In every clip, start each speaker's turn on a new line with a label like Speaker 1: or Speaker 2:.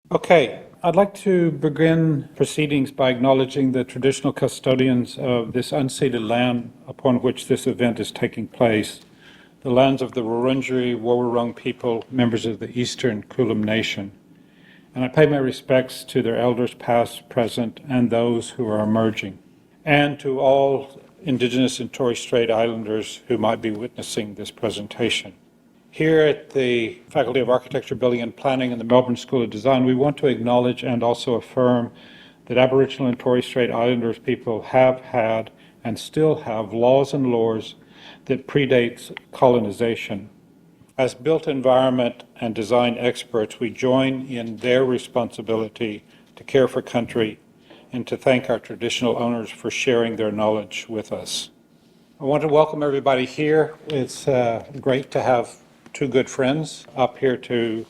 Speaker 1: Okay, I'd like to begin proceedings by acknowledging the traditional custodians of this unceded land upon which this event is taking place, the lands of the Wurundjeri Woi-wurrung people, members of the Eastern Kulin Nation. And I pay my respects to their elders past, present, and those who are emerging, and to all Indigenous and Torres Strait Islanders who might be witnessing this presentation. Here at the Faculty of Architecture, Building and Planning in the Melbourne School of Design, we want to acknowledge and also affirm that Aboriginal and Torres Strait Islanders people have had and still have laws and laws that predates colonization. As built environment and design experts, we join in their responsibility to care for country and to thank our traditional owners for sharing their knowledge with us. I want to welcome everybody here. It's great to have two good friends up here to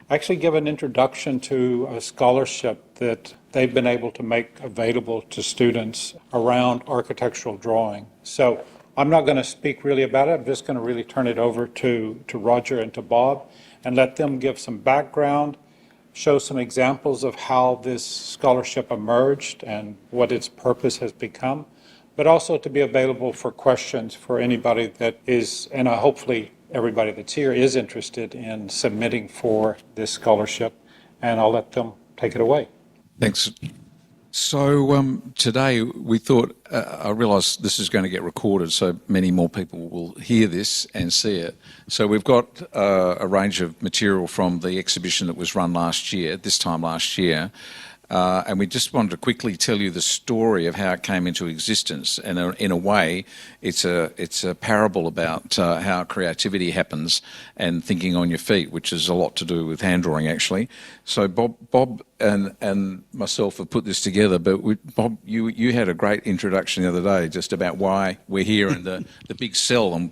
Speaker 1: actually give an introduction to a scholarship that they've been able to make available to students around architectural drawing. So I'm not going to speak really about it. I'm just going to really turn it over to Roger and to Bob and let them give some background, show some examples of how this scholarship emerged and what its purpose has become, but also to be available for questions for anybody that is, and hopefully everybody that's here is interested in submitting for this scholarship, and I'll let them take it away.
Speaker 2: Thanks. So today we thought, I realise this is going to get recorded so many more people will hear this and see it. So we've got a range of material from the exhibition that was run this time last year, and we just wanted to quickly tell you the story of how it came into existence. And in a way, it's a parable about how creativity happens and thinking on your feet, which is a lot to do with hand drawing, actually. So Bob and myself have put this together, but Bob, you had a great introduction the other day just about why we're here and the big sell. And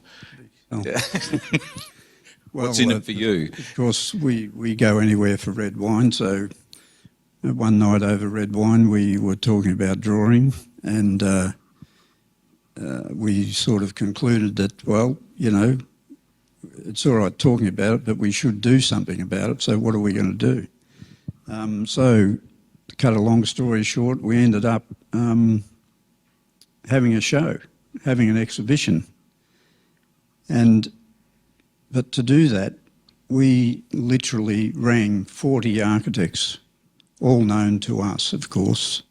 Speaker 2: what's in it for you?
Speaker 3: Of course, we go anywhere for red wine, so one night over red wine we were talking about drawing, and we sort of concluded that, well, you know, it's all right talking about it, but we should do something about it, so what are we going to do? So, to cut a long story short, we ended up having a show, having an exhibition. But to do that, we literally rang 40 architects, all known to us, of course.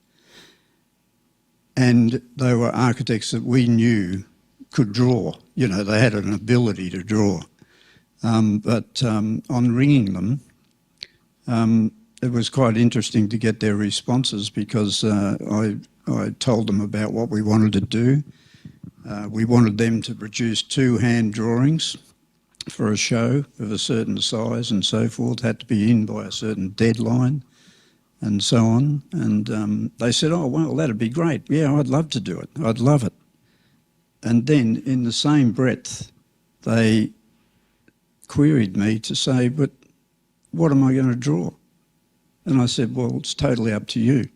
Speaker 3: And they were architects that we knew could draw. You know, they had an ability to draw. But on ringing them, it was quite interesting to get their responses, because I told them about what we wanted to do. We wanted them to produce 2 hand drawings for a show of a certain size and so forth, had to be in by a certain deadline and so on. And they said, oh, well, that'd be great. Yeah, I'd love to do it. I'd love it. And then in the same breath, they queried me to say, but what am I going to draw? And I said, well, it's totally up to you.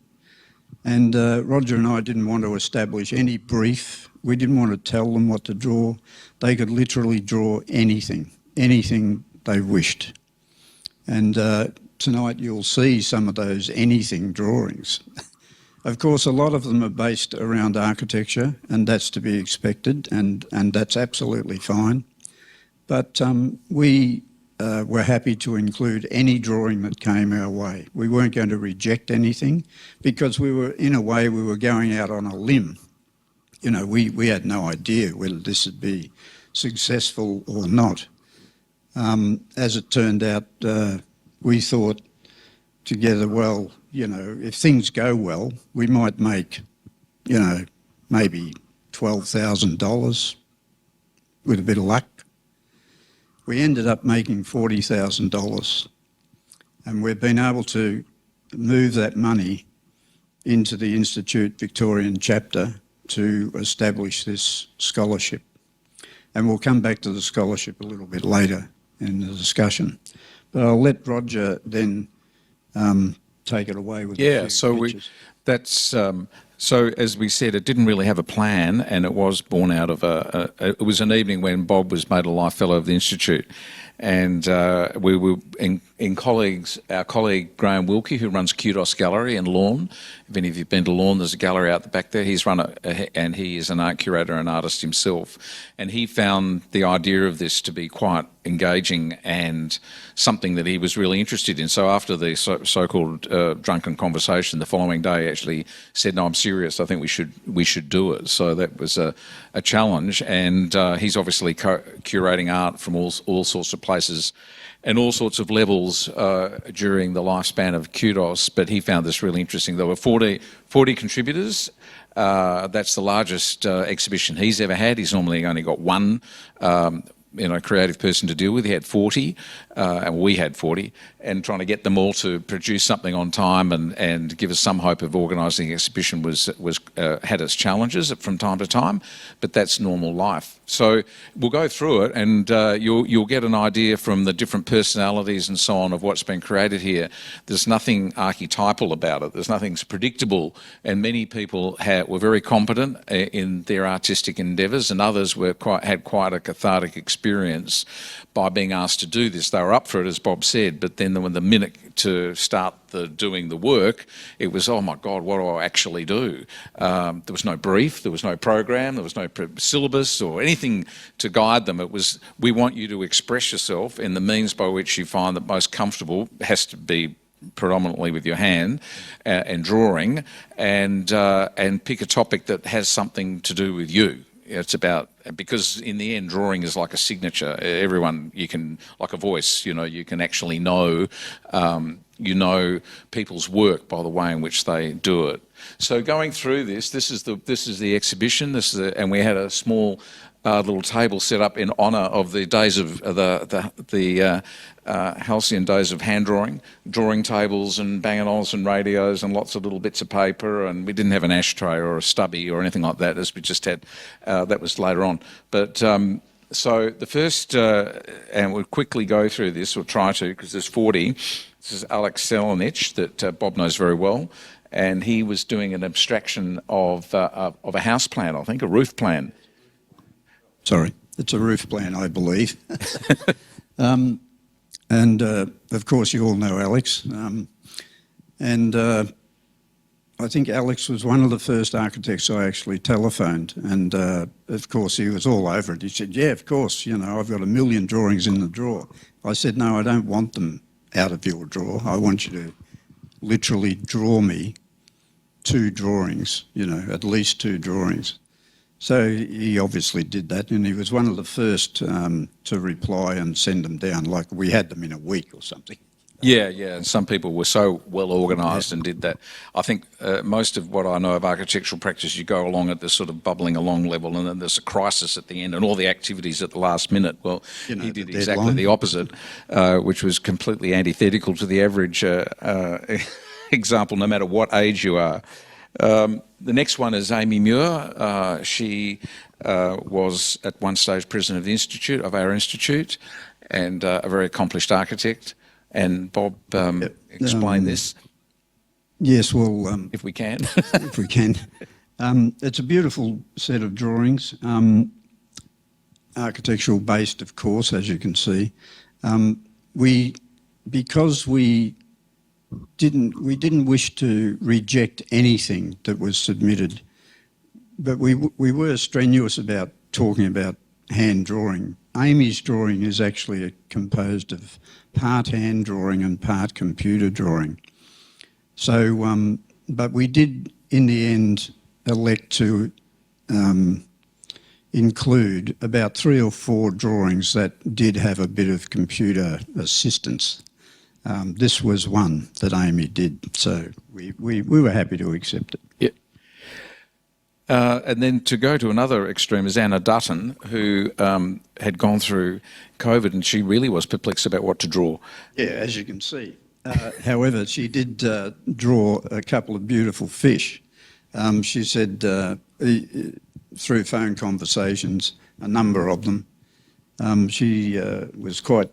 Speaker 3: And Roger and I didn't want to establish any brief. We didn't want to tell them what to draw. They could literally draw anything they wished. And tonight you'll see some of those anything drawings. Of course, a lot of them are based around architecture, and that's to be expected, and that's absolutely fine. But we were happy to include any drawing that came our way. We weren't going to reject anything, because we were, in a way, we were going out on a limb. You know, we had no idea whether this would be successful or not. As it turned out, we thought together, well, you know, if things go well, we might make, you know, maybe $12,000 with a bit of luck. We ended up making $40,000, and we've been able to move that money into the Institute Victorian chapter to establish this scholarship. And we'll come back to the scholarship a little bit later in the discussion. But I'll let Roger then take it away with
Speaker 2: a few pictures. So as we said, it didn't really have a plan, and it was born out of it was an evening when Bob was made a Life Fellow of the Institute, and we were our colleague Graham Wilkie, who runs Kudos Gallery in Lorne. If any of you've been to Lorne, there's a gallery out the back there. He's run and he is an art curator and artist himself. And he found the idea of this to be quite engaging and something that he was really interested in. So after the so-called drunken conversation, the following day, he actually said, "No, I'm serious. I think we should do it." So that was a challenge, and he's obviously curating art from all sorts of places and all sorts of levels during the lifespan of Kudos, but he found this really interesting. There were 40 contributors. That's the largest exhibition he's ever had. He's normally only got one creative person to deal with. He had 40, and we had 40, and trying to get them all to produce something on time and give us some hope of organising the exhibition had its challenges from time to time, but that's normal life. So we'll go through it, and you'll get an idea from the different personalities and so on of what's been created here. There's nothing archetypal about it. There's nothing predictable, and many people were very competent in their artistic endeavours, and others had quite a cathartic experience by being asked to do this. They were up for it, as Bob said, but then when the minute to start doing the work, it was, oh my God, what do I actually do? There was no brief, there was no program, there was no syllabus or anything to guide them. It was, we want you to express yourself in the means by which you find that most comfortable. Has to be predominantly with your hand and drawing, and pick a topic that has something to do with you. It's about, because in the end, drawing is like a signature. Everyone, you can, like a voice, you can actually know, people's work by the way in which they do it. So going through this is the exhibition. And we had a small little table set up in honour of the days of the halcyon days of hand drawing tables and Bang & Olufsen radios and lots of little bits of paper, and we didn't have an ashtray or a stubby or anything like that, as we just had, that was later on. But so the first, and we'll quickly go through this, we'll try to, because there's 40. This is Alex Selenich, that Bob knows very well, and he was doing an abstraction of a house plan, I think, a roof plan.
Speaker 3: Sorry, it's a roof plan, I believe. And of course, you all know Alex. I think Alex was one of the first architects I actually telephoned. And of course, he was all over it. He said, "Yeah, of course, I've got 1 million drawings in the drawer." I said, "No, I don't want them out of your drawer. I want you to literally draw me 2 drawings, at least 2 drawings." So he obviously did that, and he was one of the first to reply and send them down, like we had them in a week or something.
Speaker 2: Yeah, and some people were so well organised and did that. I think most of what I know of architectural practice, you go along at this sort of bubbling along level, and then there's a crisis at the end and all the activities at the last minute. Well, he did exactly the opposite, which was completely antithetical to the average example, no matter what age you are. The next one is Amy Muir. She was at one stage president of our institute, and a very accomplished architect. And Bob, explain this.
Speaker 3: Yes, well,
Speaker 2: if we can.
Speaker 3: If we can. It's a beautiful set of drawings, architectural based, of course, as you can see. Because we didn't wish to reject anything that was submitted, but we were strenuous about talking about hand drawing. Amy's drawing is actually composed of part hand drawing and part computer drawing. So, but we did in the end elect to include about 3 or 4 drawings that did have a bit of computer assistance. This was one that Amy did, so we were happy to accept it.
Speaker 2: Yeah. And then to go to another extreme is Anna Dutton, who had gone through COVID, and she really was perplexed about what to draw.
Speaker 3: Yeah, as you can see. However, she did draw a couple of beautiful fish. She said through phone conversations, a number of them, she was quite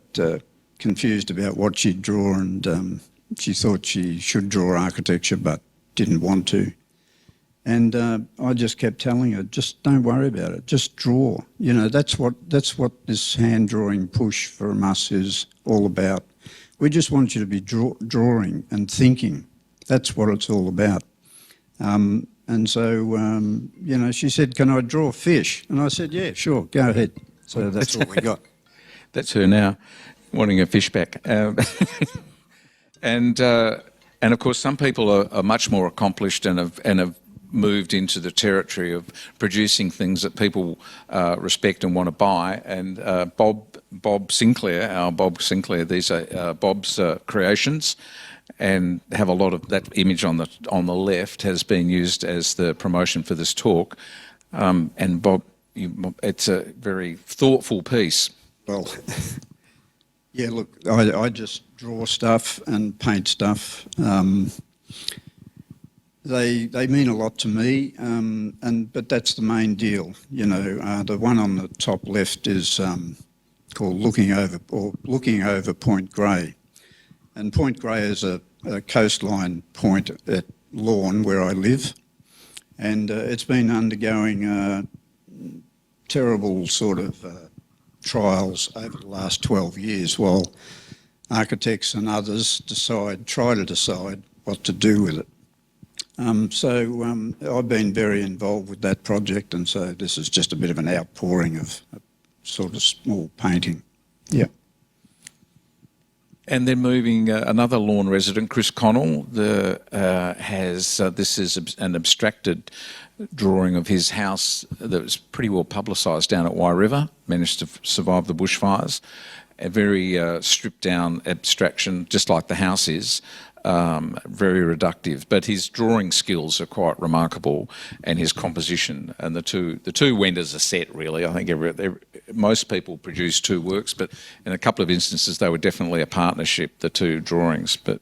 Speaker 3: confused about what she'd draw, and she thought she should draw architecture but didn't want to. And I just kept telling her, just don't worry about it, just draw. That's what this hand drawing push from us is all about. we just want you to be drawing and thinking. That's what it's all about. And so, you know, she said, can I draw fish? And I said, yeah, sure, go ahead. So that's what we got.
Speaker 2: That's her now, wanting her fish back. And of course, some people are much more accomplished and have moved into the territory of producing things that people respect and want to buy. And Bob Sinclair, these are Bob's creations, and have a lot of that image on the left has been used as the promotion for this talk. And Bob, it's a very thoughtful piece.
Speaker 3: Well, yeah, look, I just draw stuff and paint stuff. They mean a lot to me, but that's the main deal. You know, the one on the top left is called Looking Over Point Grey. And Point Grey is a coastline point at Lorne, where I live, and it's been undergoing terrible sort of trials over the last 12 years while architects and others try to decide what to do with it. So I've been very involved with that project, and so this is just a bit of an outpouring of a sort of small painting. Yeah.
Speaker 2: And then moving another Lorne resident, Chris Connell, this is an abstracted drawing of his house that was pretty well publicised down at Wye River, managed to survive the bushfires. A very stripped down abstraction, just like the house is, very reductive. But his drawing skills are quite remarkable, and his composition. And the two went as a set, really. I think most people produce two works, but in a couple of instances they were definitely a partnership, the two drawings. But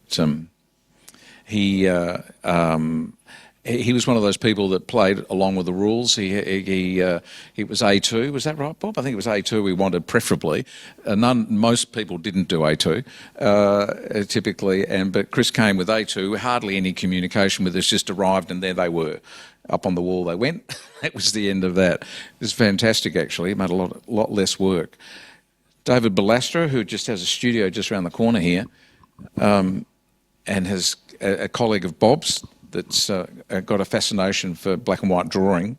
Speaker 2: he was one of those people that played along with the rules. He was A2, was that right, Bob? I think it was A2 we wanted preferably. Most people didn't do A2 typically, but Chris came with A2, hardly any communication with us, just arrived and there they were. Up on the wall they went. That was the end of that. It was fantastic, actually. It made a lot less work. David Ballastra, who just has a studio just around the corner here, and has a colleague of Bob's that's got a fascination for black and white drawing.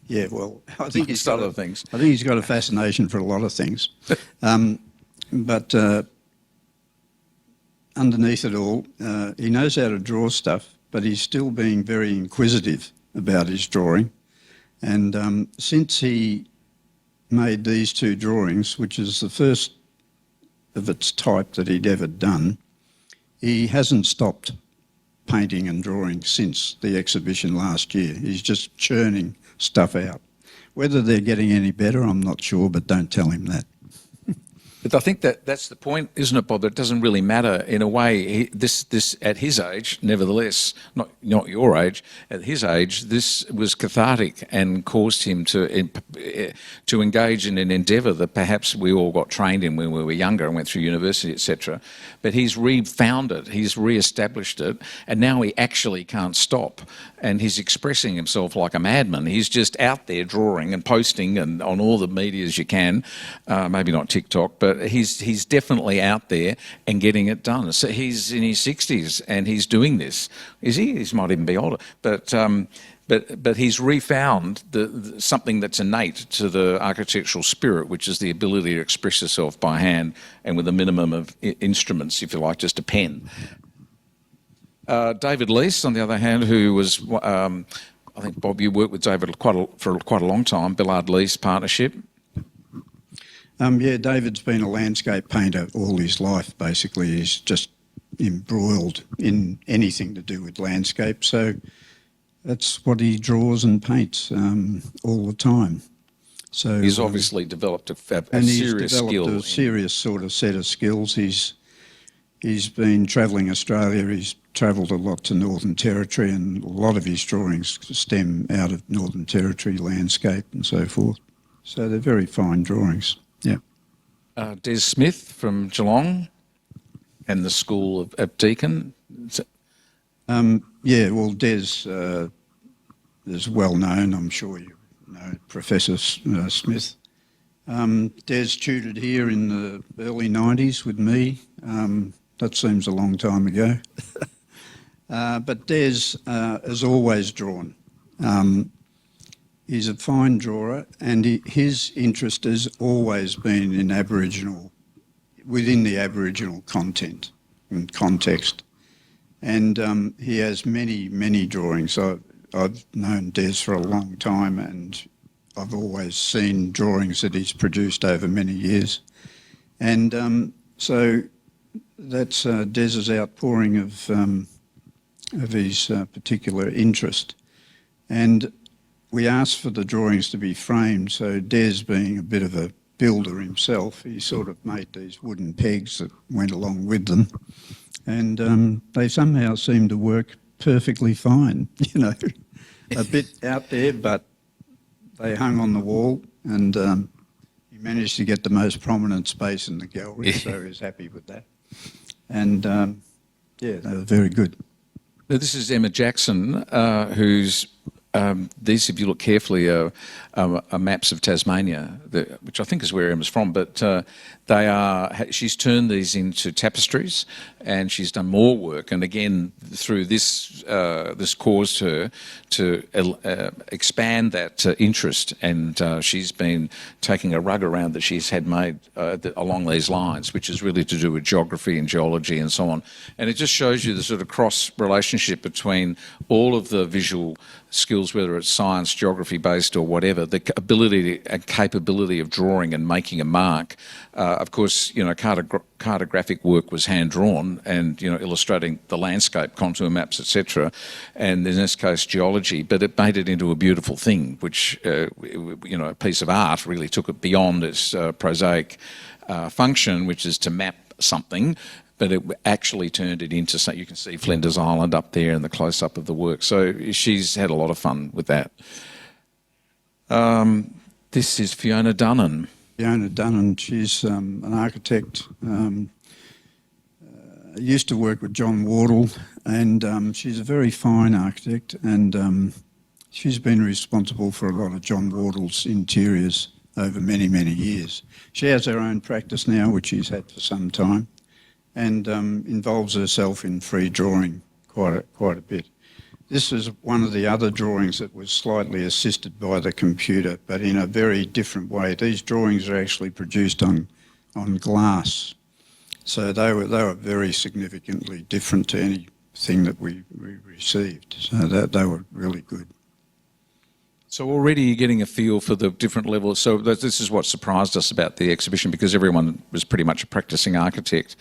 Speaker 3: Yeah, well, I think he's
Speaker 2: got other things.
Speaker 3: I think he's got a fascination for a lot of things. But underneath it all, he knows how to draw stuff, but he's still being very inquisitive about his drawing. And since he made these two drawings, which is the first of its type that he'd ever done, he hasn't stopped painting and drawing since the exhibition last year. He's just churning stuff out. Whether they're getting any better, I'm not sure, but don't tell him that.
Speaker 2: But I think that's the point, isn't it, Bob? That it doesn't really matter in a way. This at his age, nevertheless, not your age, at his age, this was cathartic and caused him to engage in an endeavour that perhaps we all got trained in when we were younger and went through university, etc. But he's refound it, he's re-established it, and now he actually can't stop. And he's expressing himself like a madman. He's just out there drawing and posting and on all the medias you can, maybe not TikTok, but he's definitely out there and getting it done. So he's in his 60s and he's doing this. Is he? He might even be older. But he's refound something that's innate to the architectural spirit, which is the ability to express yourself by hand and with a minimum of instruments, if you like, just a pen. David Lease, on the other hand, who was, I think, Bob, you worked with David for quite a long time, Billard Lease partnership.
Speaker 3: Yeah, David's been a landscape painter all his life, basically. He's just embroiled in anything to do with landscape. So that's what he draws and paints all the time. So
Speaker 2: he's obviously developed a serious skill.
Speaker 3: And he's developed a serious sort of set of skills. He's been travelling Australia. He's travelled a lot to Northern Territory, and a lot of his drawings stem out of Northern Territory landscape and so forth. So they're very fine drawings. Yeah.
Speaker 2: Des Smith from Geelong and the School of Deakin.
Speaker 3: Yeah, well, Des is well known. I'm sure you know Professor Smith. Des tutored here in the early 90s with me. that seems a long time ago. But Des has always drawn. He's a fine drawer, and his interest has always been in Aboriginal, within the Aboriginal content and context. And he has many, many drawings. I've known Des for a long time, and I've always seen drawings that he's produced over many years. And so that's Des's outpouring of his particular interest. And we asked for the drawings to be framed, so Des, being a bit of a builder himself, he sort of made these wooden pegs that went along with them. And they somehow seemed to work perfectly fine, you know, a bit out there, but they hung on the wall, and he managed to get the most prominent space in the gallery, so he was happy with that. And yeah, they were very good.
Speaker 2: Now, this is Emma Jackson, who's these, if you look carefully, are maps of Tasmania, which I think is where Emma's from, but she's turned these into tapestries, and she's done more work. And again, through this, this caused her to expand that interest, and she's been taking a rug around that she's had made along these lines, which is really to do with geography and geology and so on. And it just shows you the sort of cross relationship between all of the visual skills, whether it's science, geography based or whatever, the ability and capability of drawing and making a mark. Of course, you know, cartographic work was hand drawn, and you know, illustrating the landscape, contour maps, etc. And in this case, geology. But it made it into a beautiful thing, which you know, a piece of art really took it beyond its prosaic function, which is to map something. But it actually turned it into something. You can see Flinders Island up there in the close-up of the work. So she's had a lot of fun with that. This is Fiona Dunnan.
Speaker 3: Fiona Dunnan, she's an architect. Used to work with John Wardle, and she's a very fine architect, and she's been responsible for a lot of John Wardle's interiors over many, many years. She has her own practice now, which she's had for some time, and involves herself in free drawing quite a bit. This is one of the other drawings that was slightly assisted by the computer, but in a very different way. These drawings are actually produced on glass, so they were very significantly different to anything that we received. So they were really good.
Speaker 2: So already you're getting a feel for the different levels. So this is what surprised us about the exhibition, because everyone was pretty much a practicing architect.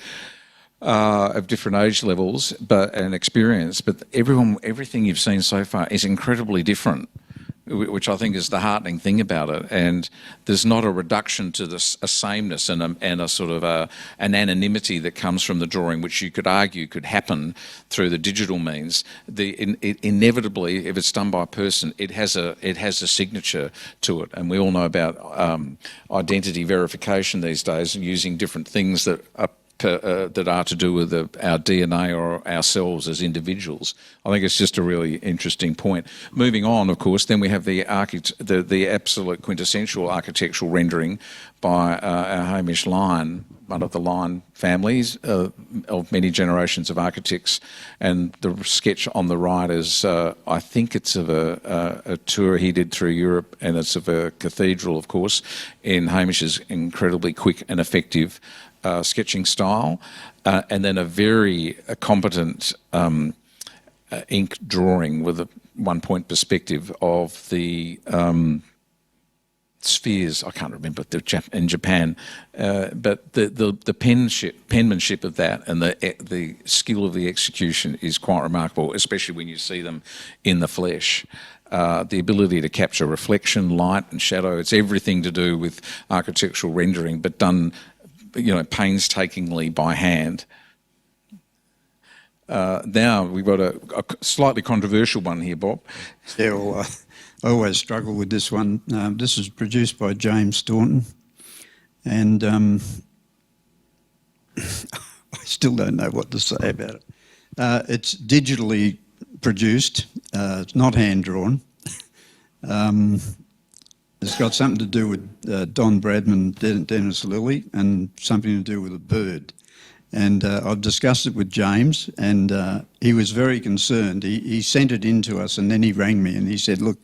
Speaker 2: Of different age levels and experience, but everything you've seen so far is incredibly different, which I think is the heartening thing about it. And there's not a reduction to this, a sameness and a sort of an anonymity that comes from the drawing, which you could argue could happen through the digital means. Inevitably, if it's done by a person, it has a signature to it, and we all know about identity verification these days, and using different things that are to do with our DNA or ourselves as individuals. I think it's just a really interesting point. Moving on, of course, then we have the absolute quintessential architectural rendering by our Hamish Lyon, one of the Lyon families of many generations of architects. And the sketch on the right is, I think it's of a tour he did through Europe, and it's of a cathedral, of course, in Hamish's incredibly quick and effective sketching style, and then a very competent ink drawing with a one-point perspective of the spheres. I can't remember in Japan, but the penmanship of that and the skill of the execution is quite remarkable, especially when you see them in the flesh. The ability to capture reflection, light and shadow, it's everything to do with architectural rendering, but done, you know, painstakingly by hand. Now we've got a slightly controversial one here, Bob.
Speaker 3: Yeah, well, I always struggle with this one. This is produced by James Staunton, and I still don't know what to say about it. It's digitally produced. It's not hand-drawn. It's got something to do with Don Bradman, Dennis Lilly, and something to do with a bird. And I've discussed it with James, and he was very concerned. He sent it in to us, and then he rang me and he said, look,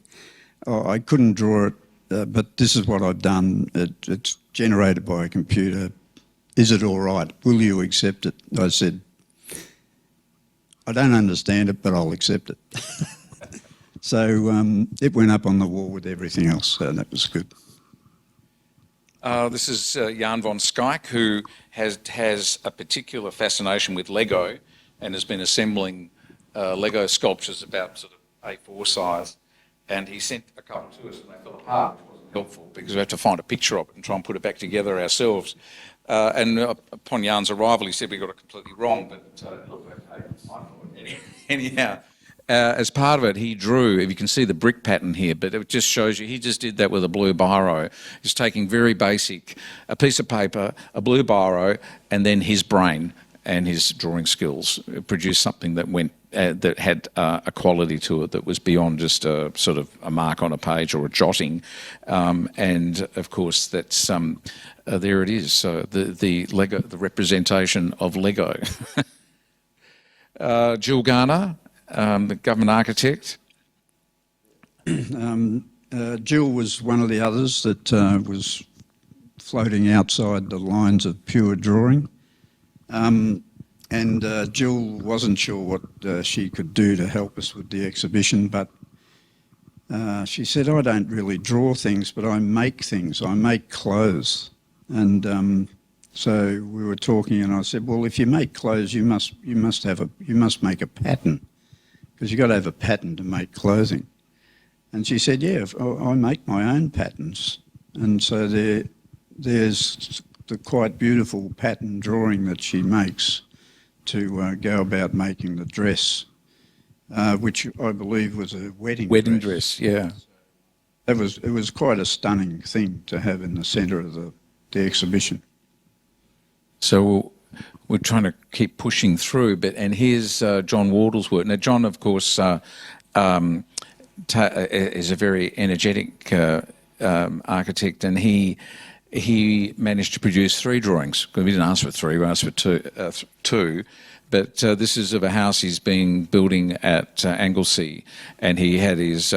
Speaker 3: I couldn't draw it, but this is what I've done. It's generated by a computer. Is it all right? Will you accept it? I said, I don't understand it, but I'll accept it. So it went up on the wall with everything else, so that was good.
Speaker 2: This is Jan von Skyke, who has a particular fascination with Lego and has been assembling Lego sculptures about sort of A4 size. And he sent a couple to us, and they fell apart, which wasn't helpful because we had to find a picture of it and try and put it back together ourselves. And upon Jan's arrival, he said we got it completely wrong, but it looked okay. Anyhow, as part of it, he drew, if you can see the brick pattern here, but it just shows you, he just did that with a blue biro. He's taking very basic, a piece of paper, a blue biro, and then his brain and his drawing skills produced something that went, that had a quality to it that was beyond just a sort of a mark on a page or a jotting. And of course, that's there it is. So the Lego, the representation of Lego. Jill Garner, the government architect.
Speaker 3: Jill was one of the others that was floating outside the lines of pure drawing. And Jill wasn't sure what she could do to help us with the exhibition, but she said, I don't really draw things, but I make things. I make clothes. And so we were talking, and I said, well, if you make clothes, you must make a pattern, because you've got to have a pattern to make clothing. And she said, yeah, I make my own patterns. And so there's the quite beautiful pattern drawing that she makes to go about making the dress, which I believe was a wedding
Speaker 2: dress. Yeah.
Speaker 3: It was quite a stunning thing to have in the centre of the exhibition.
Speaker 2: So we're trying to keep pushing through, and here's John Wardle's work. Now, John, of course, is a very energetic architect, and he managed to produce 3 drawings. We didn't ask for 3, we asked for two. But this is of a house he's been building at Anglesey, and he had his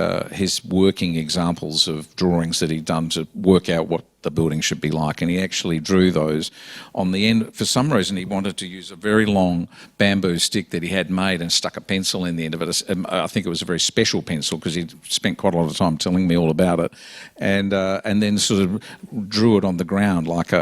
Speaker 2: working examples of drawings that he'd done to work out what the building should be like, and he actually drew those on the end. For some reason, he wanted to use a very long bamboo stick that he had made and stuck a pencil in the end of it. I think it was a very special pencil because he'd spent quite a lot of time telling me all about it, and then sort of drew it on the ground like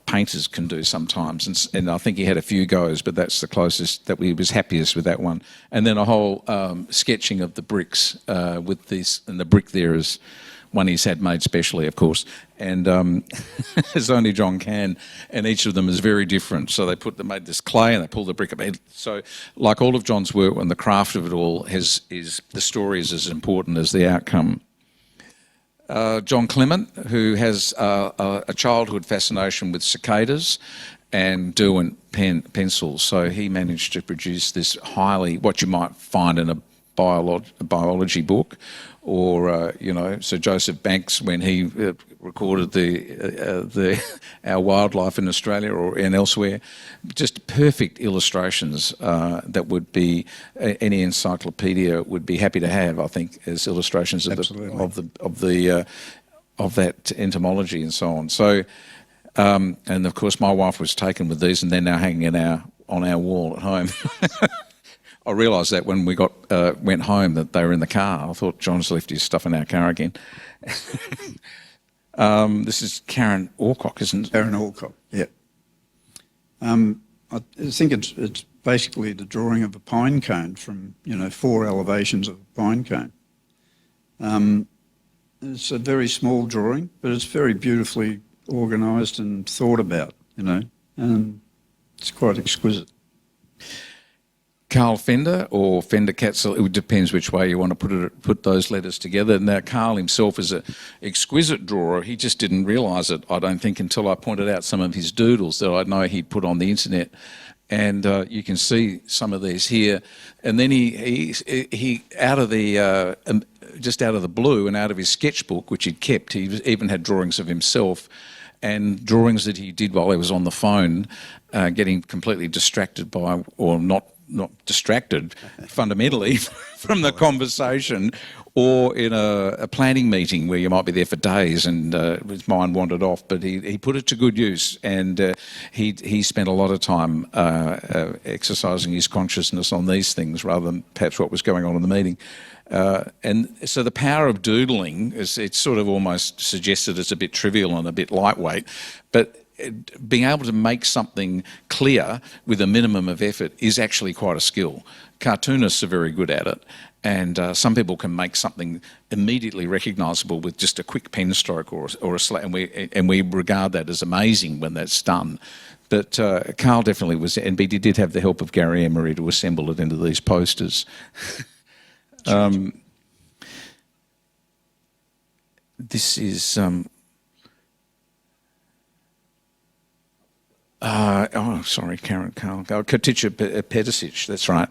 Speaker 2: painters can do sometimes. And I think he had a few goes, but that's the closest that he was happiest with that one. And then a whole sketching of the bricks with this, and the brick there is one he's had made specially, of course, and as only John can, and each of them is very different. So they made this clay and they pulled the brick up. So, like all of John's work, and the craft of it all is the story is as important as the outcome. John Clement, who has a childhood fascination with cicadas and Derwent pencils, so he managed to produce this what you might find in a biology book, or Sir Joseph Banks, when he recorded our wildlife in Australia or elsewhere, just perfect illustrations that would be any encyclopedia would be happy to have, I think, as illustrations of that entomology and so on. So, and of course, my wife was taken with these, and they're now hanging on our wall at home. I realised that when we went home that they were in the car. I thought John's left his stuff in our car again. This is Karen Alcock, isn't it?
Speaker 3: Karen Alcock, yeah. I think it's basically the drawing of a pine cone from 4 elevations of a pine cone. It's a very small drawing, but it's very beautifully organised and thought about, and it's quite exquisite.
Speaker 2: Carl Fender, or Fender Katzel, it depends which way you want to put those letters together. Now, Carl himself is an exquisite drawer. He just didn't realise it, I don't think, until I pointed out some of his doodles that I know he'd put on the internet. And you can see some of these here. And then he out of the just out of the blue and out of his sketchbook, which he'd kept, he even had drawings of himself. and drawings that he did while he was on the phone, getting completely distracted by, or not distracted fundamentally from the conversation, or in a planning meeting where you might be there for days and his mind wandered off, but he put it to good use, and he spent a lot of time exercising his consciousness on these things rather than perhaps what was going on in the meeting. And so the power of doodling, it's sort of almost suggested it's a bit trivial and a bit lightweight, but being able to make something clear with a minimum of effort is actually quite a skill. Cartoonists are very good at it, and some people can make something immediately recognisable with just a quick pen stroke or a slate, and we regard that as amazing when that's done. But Carl definitely was, and he did have the help of Gary Emery to assemble it into these posters. This is... sorry, Carl. Katica Pedicic, that's right.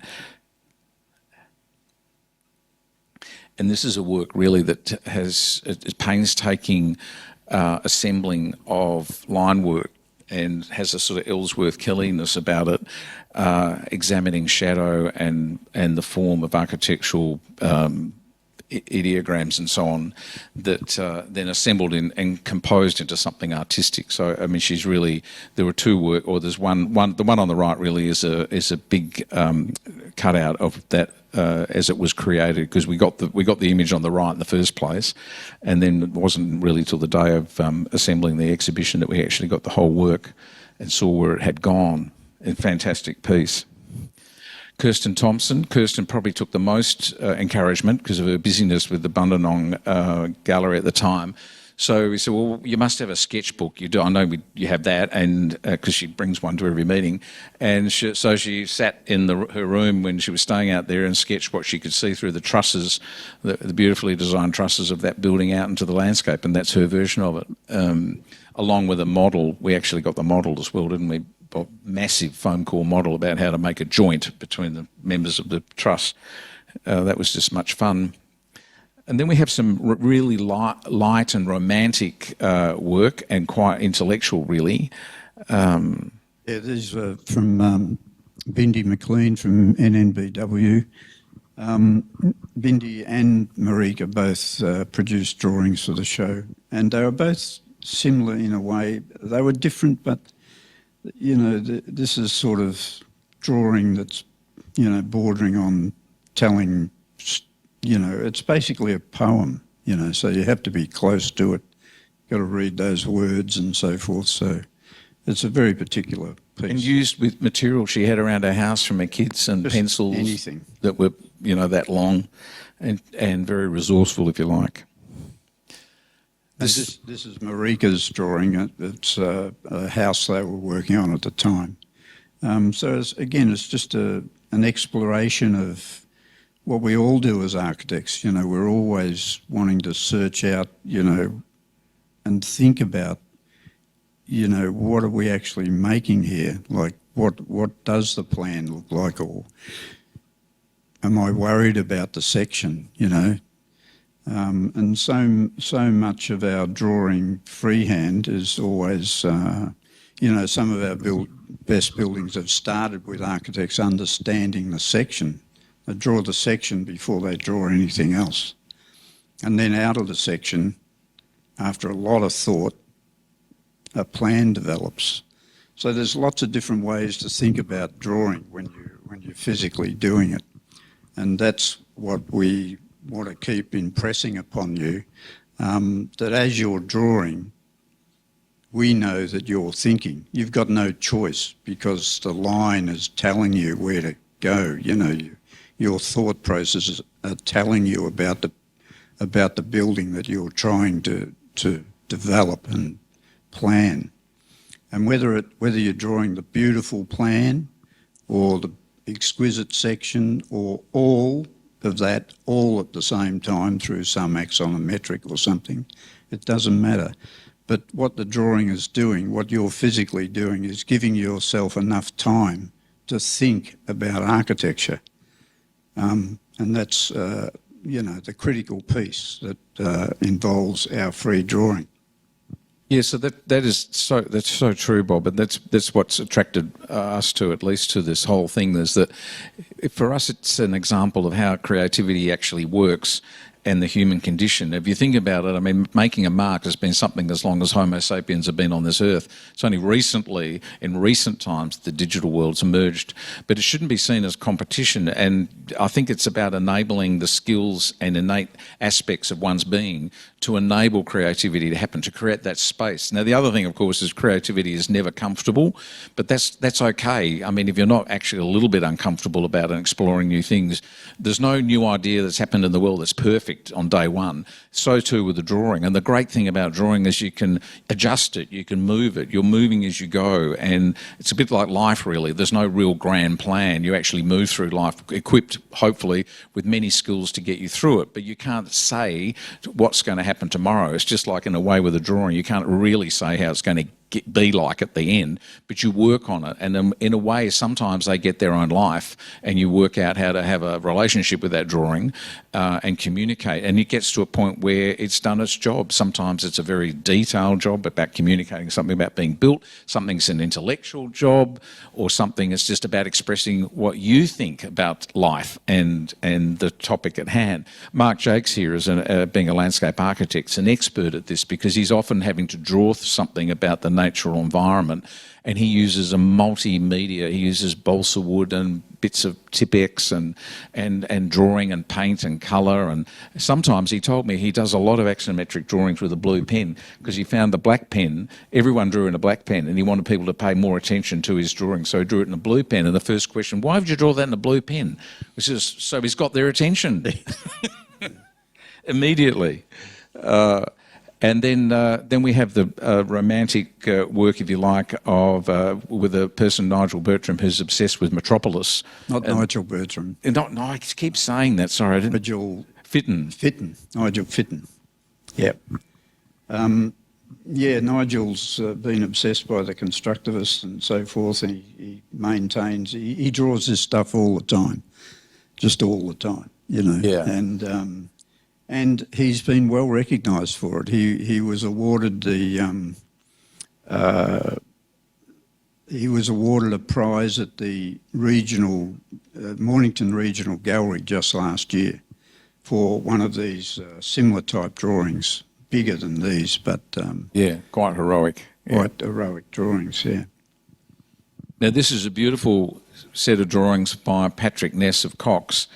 Speaker 2: And this is a work really that has a painstaking assembling of line work and has a sort of Ellsworth-Kelly-ness about it, examining shadow and the form of architectural ideograms and so on, that then assembled and composed into something artistic. So I mean, she's really, there were two work, or there's one. The one on the right really is a big cutout of that as it was created, because we got the image on the right in the first place, and then it wasn't really till the day of assembling the exhibition that we actually got the whole work and saw where it had gone. A fantastic piece. Kirsten Thompson. Kirsten probably took the most encouragement because of her busyness with the Bundanong Gallery at the time. So we said, well, you must have a sketchbook. You do. I know you have that, and because she brings one to every meeting. And so she sat in her room when she was staying out there and sketched what she could see through the trusses, the beautifully designed trusses of that building out into the landscape, and that's her version of it. Along with a model, we actually got the model as well, didn't we? A massive foam core model about how to make a joint between the members of the truss. That was just much fun. And then we have some really light and romantic work, and quite intellectual, really.
Speaker 3: Yeah, these are from Bindi McLean from NNBW. Bindi and Marika both produced drawings for the show, and they were both similar in a way. They were different, but you know, this is sort of drawing that's, you know, bordering on telling, you know, it's basically a poem, you know, so you have to be close to it. You've got to read those words and so forth. So it's a very particular piece. And
Speaker 2: used with material she had around her house from her kids, and just pencils, anything that were, you know, that long, and very resourceful, if you like.
Speaker 3: This is Marika's drawing. It's a house they were working on at the time. So it's just an exploration of what we all do as architects. You know, we're always wanting to search out, you know, and think about, you know, what are we actually making here? Like, what does the plan look like? Or am I worried about the section, you know? And so much of our drawing freehand is always, you know, some of our best buildings have started with architects understanding the section. They draw the section before they draw anything else. And then out of the section, after a lot of thought, a plan develops. So there's lots of different ways to think about drawing when you're physically doing it. And that's what we want to keep impressing upon you, that as you're drawing, we know that you're thinking. You've got no choice because the line is telling you where to go. You know, your thought processes are telling you about the building that you're trying to develop and plan. And whether you're drawing the beautiful plan or the exquisite section or all of that all at the same time through some axonometric or something, it doesn't matter. But what the drawing is doing, what you're physically doing, is giving yourself enough time to think about architecture. And that's, you know, the critical piece that involves our free drawing.
Speaker 2: Yeah, so that's so true, Bob, and that's what's attracted us to, at least, to this whole thing. Is that for us, it's an example of how creativity actually works and the human condition. If you think about it, I mean, making a mark has been something as long as Homo sapiens have been on this earth. It's only recently, in recent times, the digital world's emerged. But it shouldn't be seen as competition. And I think it's about enabling the skills and innate aspects of one's being to enable creativity to happen, to create that space. Now, the other thing, of course, is creativity is never comfortable, but that's okay. I mean, if you're not actually a little bit uncomfortable about it and exploring new things, there's no new idea that's happened in the world that's perfect on day one. So too with the drawing. And the great thing about drawing is you can adjust it, you can move it, you're moving as you go. And it's a bit like life, really. There's no real grand plan. You actually move through life equipped, hopefully, with many skills to get you through it. But you can't say what's going to happen tomorrow. It's just like in a way with a drawing. You can't really say how it's going to be like at the end, but you work on it. And in a way, sometimes they get their own life and you work out how to have a relationship with that drawing and communicate. And it gets to a point where it's done its job. Sometimes it's a very detailed job about communicating something about being built. Something's an intellectual job, or something is just about expressing what you think about life and the topic at hand. Mark Jakes here, being a landscape architect, is an expert at this because he's often having to draw something about the natural environment, and he uses a multimedia. He uses balsa wood and bits of Tipex and drawing and paint and colour, and sometimes he told me he does a lot of axonometric drawings with a blue pen because he found the black pen, everyone drew in a black pen, and he wanted people to pay more attention to his drawing, so he drew it in a blue pen. And the first question, why would you draw that in a blue pen? Which is so he's got their attention immediately. And then we have the romantic work, if you like, of with a person, Nigel Bertram, who's obsessed with Metropolis.
Speaker 3: Nigel Bertram.
Speaker 2: No, I keep saying that. Sorry, I didn't.
Speaker 3: Nigel
Speaker 2: Fitton.
Speaker 3: Nigel Fitton. Yep. Yeah, Nigel's been obsessed by the constructivists and so forth, and he maintains, he draws this stuff all the time, just all the time, you know.
Speaker 2: Yeah.
Speaker 3: And he's been well recognised for it. He was awarded a prize at the regional Mornington Regional Gallery just last year for one of these similar type drawings, bigger than these, but
Speaker 2: yeah, quite heroic. Yeah.
Speaker 3: Quite heroic drawings. Yeah.
Speaker 2: Now this is a beautiful set of drawings by Patrick Ness of Cox,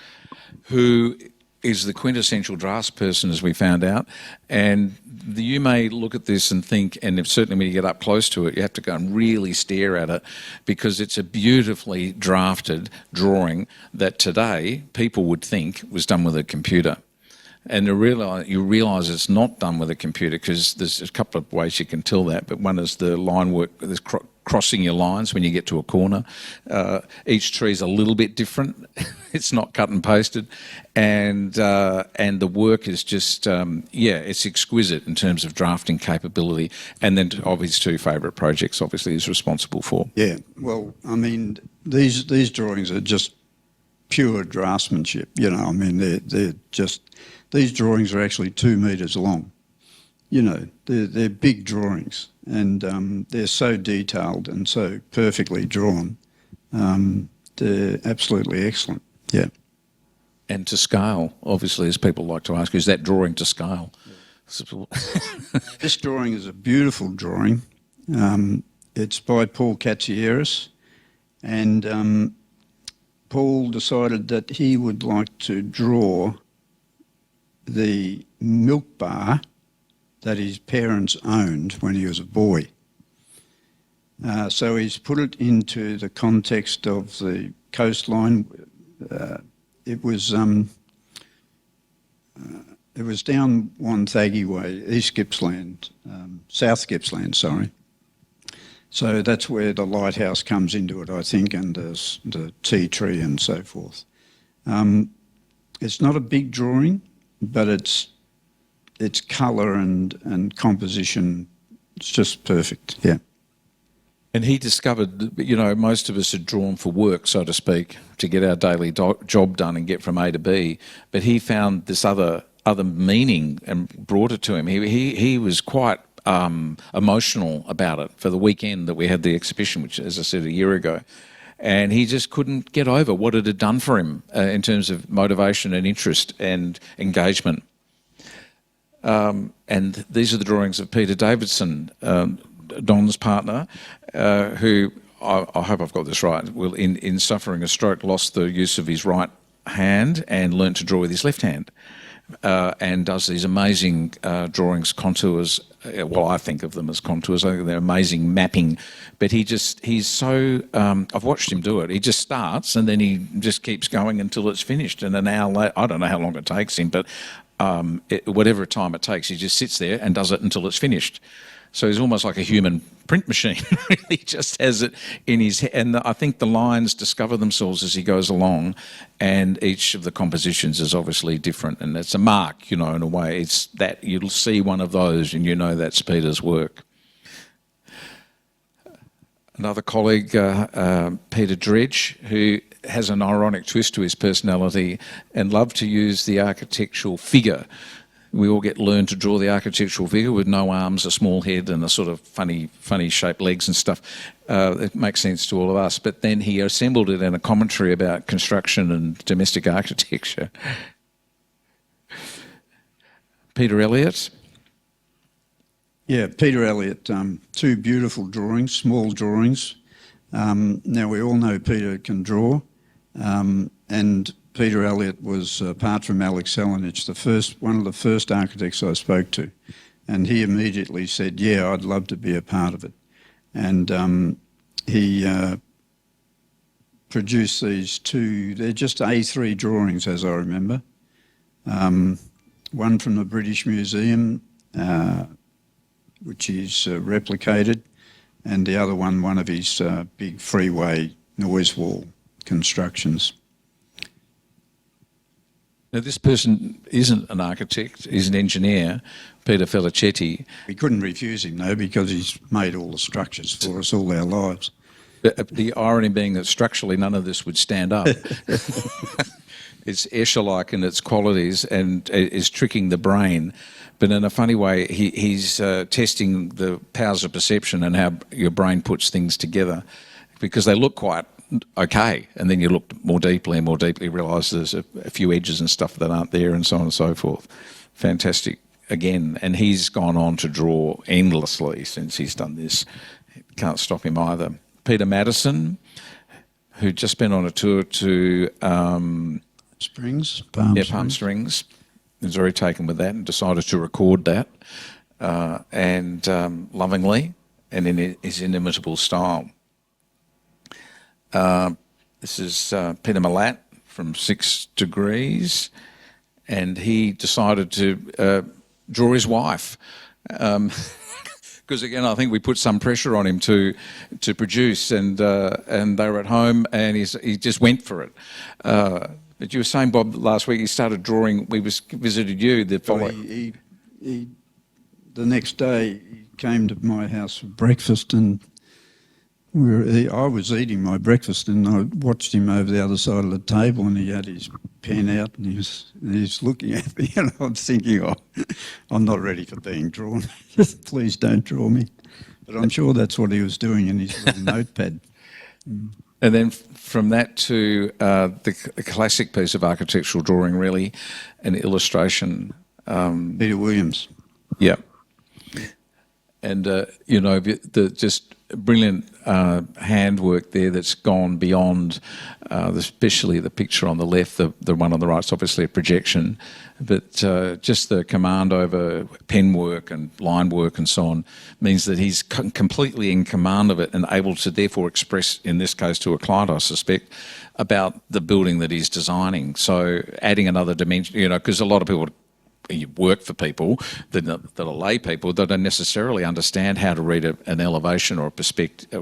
Speaker 2: who is the quintessential draftsperson, as we found out. And you may look at this and think, and certainly when you get up close to it, you have to go and really stare at it, because it's a beautifully drafted drawing that today people would think was done with a computer. And you realise it's not done with a computer, because there's a couple of ways you can tell that, but one is the line work, there's crossing your lines when you get to a corner. Each tree's a little bit different. It's not cut and pasted. And the work is just, it's exquisite in terms of drafting capability. And then of his two favourite projects, obviously, he's responsible for.
Speaker 3: Yeah, well, I mean, these drawings are just pure draftsmanship, you know. I mean, they're just, these drawings are actually 2 metres long. You know, they're big drawings, and they're so detailed and so perfectly drawn. They're absolutely excellent, yeah.
Speaker 2: And to scale, obviously, as people like to ask, is that drawing to scale? Yeah.
Speaker 3: This drawing is a beautiful drawing. It's by Paul Katsieris, and Paul decided that he would like to draw the milk bar that his parents owned when he was a boy. So he's put it into the context of the coastline. It was down Wonthaggi Way, East Gippsland, South Gippsland, sorry. So that's where the lighthouse comes into it, I think, and the tea tree and so forth. It's not a big drawing, but its colour and composition, it's just perfect, yeah.
Speaker 2: And he discovered, you know, most of us are drawn for work, so to speak, to get our daily job done and get from A to B. But he found this other meaning and brought it to him. He was quite emotional about it for the weekend that we had the exhibition, which, as I said, a year ago. And he just couldn't get over what it had done for him in terms of motivation and interest and engagement. And these are the drawings of Peter Davidson, Don's partner, who, I hope I've got this right, in suffering a stroke, lost the use of his right hand and learnt to draw with his left hand. And does these amazing drawings, contours. Well, I think of them as contours. I think they're amazing mapping. But he's so. I've watched him do it. He just starts and then he just keeps going until it's finished. And an hour later, I don't know how long it takes him, but whatever time it takes, he just sits there and does it until it's finished. So he's almost like a human print machine. He just has it in his head. And I think the lines discover themselves as he goes along, and each of the compositions is obviously different. And it's a mark, in a way. It's that you'll see one of those and that's Peter's work. Another colleague, Peter Dredge, who has an ironic twist to his personality and loved to use the architectural figure. We all learn to draw the architectural figure with no arms, a small head and a sort of funny shaped legs and stuff. It makes sense to all of us. But then he assembled it in a commentary about construction and domestic architecture. Peter Elliott.
Speaker 3: Yeah, Peter Elliott, two beautiful drawings, small drawings. Now, we all know Peter can draw, and Peter Elliott was, apart from Alex Selenich, one of the first architects I spoke to, and he immediately said, yeah, I'd love to be a part of it. And he produced these two, they're just A3 drawings as I remember, one from the British Museum, which is replicated, and the other one of his big freeway noise wall constructions.
Speaker 2: Now, this person isn't an architect, he's an engineer, Peter Felicetti.
Speaker 3: We couldn't refuse him, though, because he's made all the structures for us all our lives.
Speaker 2: But the irony being that structurally none of this would stand up. It's Escher-like in its qualities and is tricking the brain. But in a funny way, he's testing the powers of perception and how your brain puts things together, because they look quite okay, and then you look more deeply realise there's a few edges and stuff that aren't there, and so on and so forth. Fantastic again, and he's gone on to draw endlessly since he's done this. Can't stop him either. Peter Madison, who'd just been on a tour to Palm Springs. He was very taken with that and decided to record that, and lovingly and in his inimitable style. This is Peter Malat from 6 Degrees, and he decided to draw his wife. Because again, I think we put some pressure on him to produce, and they were at home, and he just went for it. But you were saying, Bob, last week he started drawing. We visited you the following.
Speaker 3: The next day he came to my house for breakfast, and I was eating my breakfast, and I watched him over the other side of the table, and he had his pen out, and he's looking at me, and I'm thinking, oh, I'm not ready for being drawn. Please don't draw me. But I'm sure that's what he was doing in his little notepad.
Speaker 2: And then from that to the classic piece of architectural drawing, really, an illustration.
Speaker 3: Peter Williams.
Speaker 2: Yeah. And, the just brilliant handwork there that's gone beyond, especially the picture on the left, the one on the right is obviously a projection, but just the command over pen work and line work and so on means that he's completely in command of it and able to therefore express, in this case to a client, I suspect, about the building that he's designing. So adding another dimension, because a lot of people you work for people that are lay people that don't necessarily understand how to read an elevation or a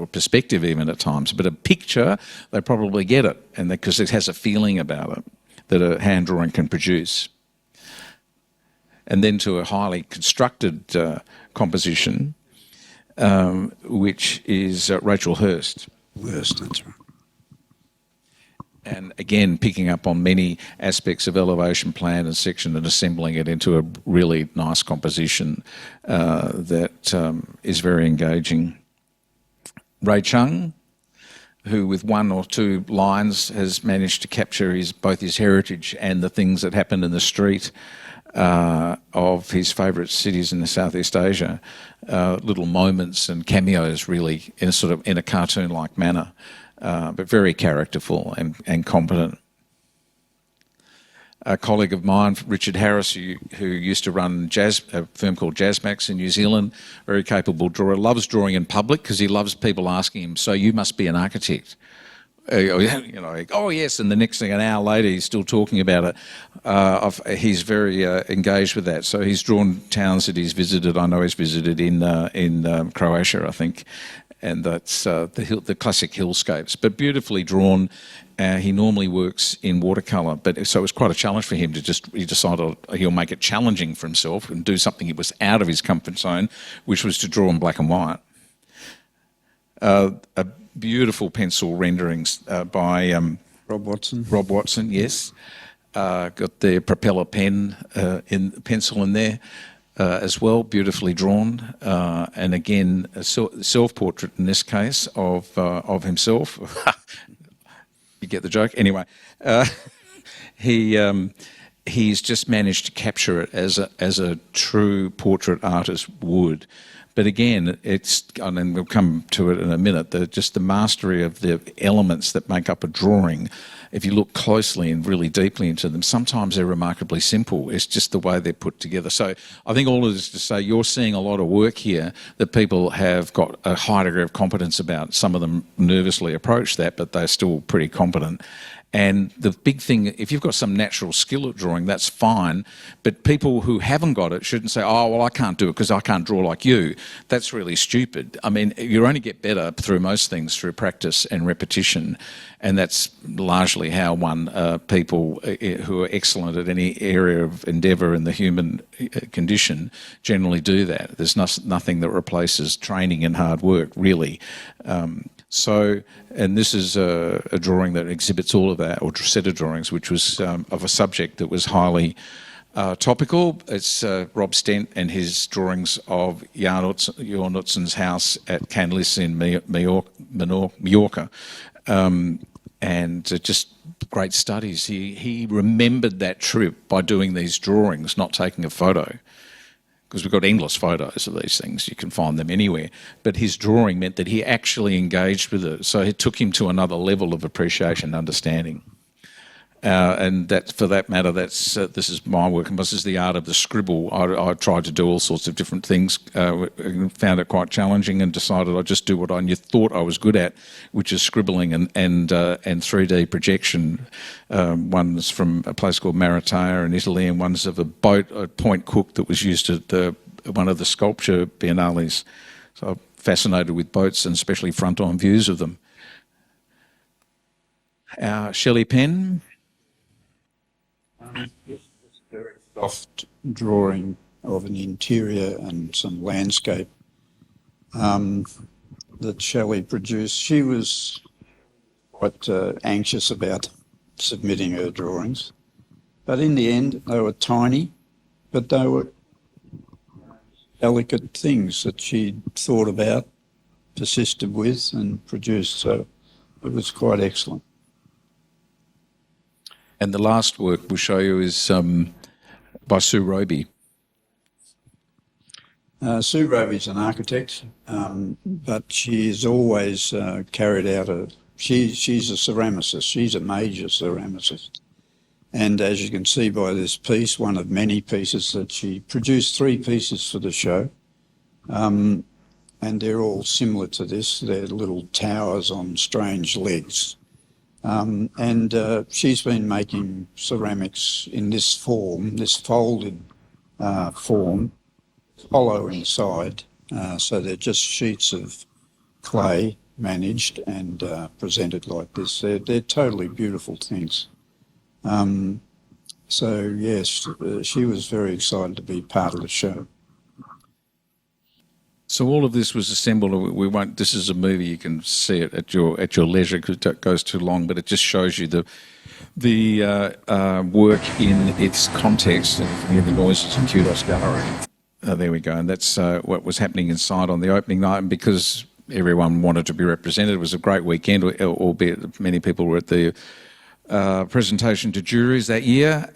Speaker 2: perspective even at times. But a picture, they probably get it, and because it has a feeling about it that a hand drawing can produce. And then to a highly constructed composition, which is Rachel Hurst.
Speaker 3: Hurst, that's right.
Speaker 2: and again, picking up on many aspects of elevation plan and section and assembling it into a really nice composition that is very engaging. Ray Chung, who with one or two lines has managed to capture both his heritage and the things that happen in the street of his favourite cities in the Southeast Asia, little moments and cameos really in a cartoon-like manner, but very characterful and competent. A colleague of mine, Richard Harris, who used to run a firm called Jazzmax in New Zealand, very capable drawer, loves drawing in public because he loves people asking him, "So you must be an architect?" Oh yes, and the next thing, an hour later, he's still talking about it. He's very engaged with that. So he's drawn towns that he's visited. I know he's visited in Croatia, I think, and that's the classic hillscapes, but beautifully drawn. He normally works in watercolour, so it was quite a challenge for him he decided he'll make it challenging for himself and do something that was out of his comfort zone, which was to draw in black and white. A beautiful pencil renderings by
Speaker 3: Rob Watson.
Speaker 2: Rob Watson, yes. Got the propeller pencil in there as well, beautifully drawn. And again, a self-portrait in this case of himself. You get the joke? Anyway, he's just managed to capture it as a true portrait artist would. But again, and we'll come to it in a minute, just the mastery of the elements that make up a drawing. If you look closely and really deeply into them, sometimes they're remarkably simple. It's just the way they're put together. So I think all of this to say you're seeing a lot of work here that people have got a high degree of competence about. Some of them nervously approach that, but they're still pretty competent. And the big thing, if you've got some natural skill at drawing, that's fine. But people who haven't got it shouldn't say, "Oh, well, I can't do it because I can't draw like you." That's really stupid. I mean, you only get better through most things through practice and repetition. And that's largely how people who are excellent at any area of endeavour in the human condition generally do that. There's nothing that replaces training and hard work, really. And this is a drawing that exhibits all of that, or a set of drawings, which was of a subject that was highly topical. It's Rob Stent and his drawings of Jan Utzon's house at Canlis in Mallorca. And just great studies. He remembered that trip by doing these drawings, not taking a photo. Because we've got endless photos of these things, you can find them anywhere. But his drawing meant that he actually engaged with it, so it took him to another level of appreciation and understanding. And that, for that matter, this is my work, and this is the art of the scribble. I tried to do all sorts of different things, found it quite challenging, and decided I'd just do what I thought I was good at, which is scribbling and 3D projection. One's from a place called Maratea in Italy, and one's of a point cook that was used at one of the sculpture biennales. So I'm fascinated with boats, and especially front-on views of them. Shelley Penn.
Speaker 3: It's a very soft drawing of an interior and some landscape that Shelley produced. She was quite anxious about submitting her drawings, but in the end they were tiny, but they were delicate things that she thought about, persisted with and produced, so it was quite excellent.
Speaker 2: And the last work we'll show you is by Sue Roby.
Speaker 3: Sue Roby's an architect, but she's always carried out she's a ceramicist. She's a major ceramicist. And as you can see by this piece, one of many pieces that she produced, 3 pieces for the show, and they're all similar to this. They're little towers on strange legs. And she's been making ceramics in this form, this folded form, hollow inside, so they're just sheets of clay managed and presented like this. They're totally beautiful things. So yes, she was very excited to be part of the show.
Speaker 2: So all of this was assembled. We won't. This is a movie. You can see it at your leisure because it goes too long. But it just shows you the work in its context. And you can hear the noises in Kudos Gallery. There we go. And that's what was happening inside on the opening night. And because everyone wanted to be represented, it was a great weekend. Albeit many people were at the presentation to juries that year.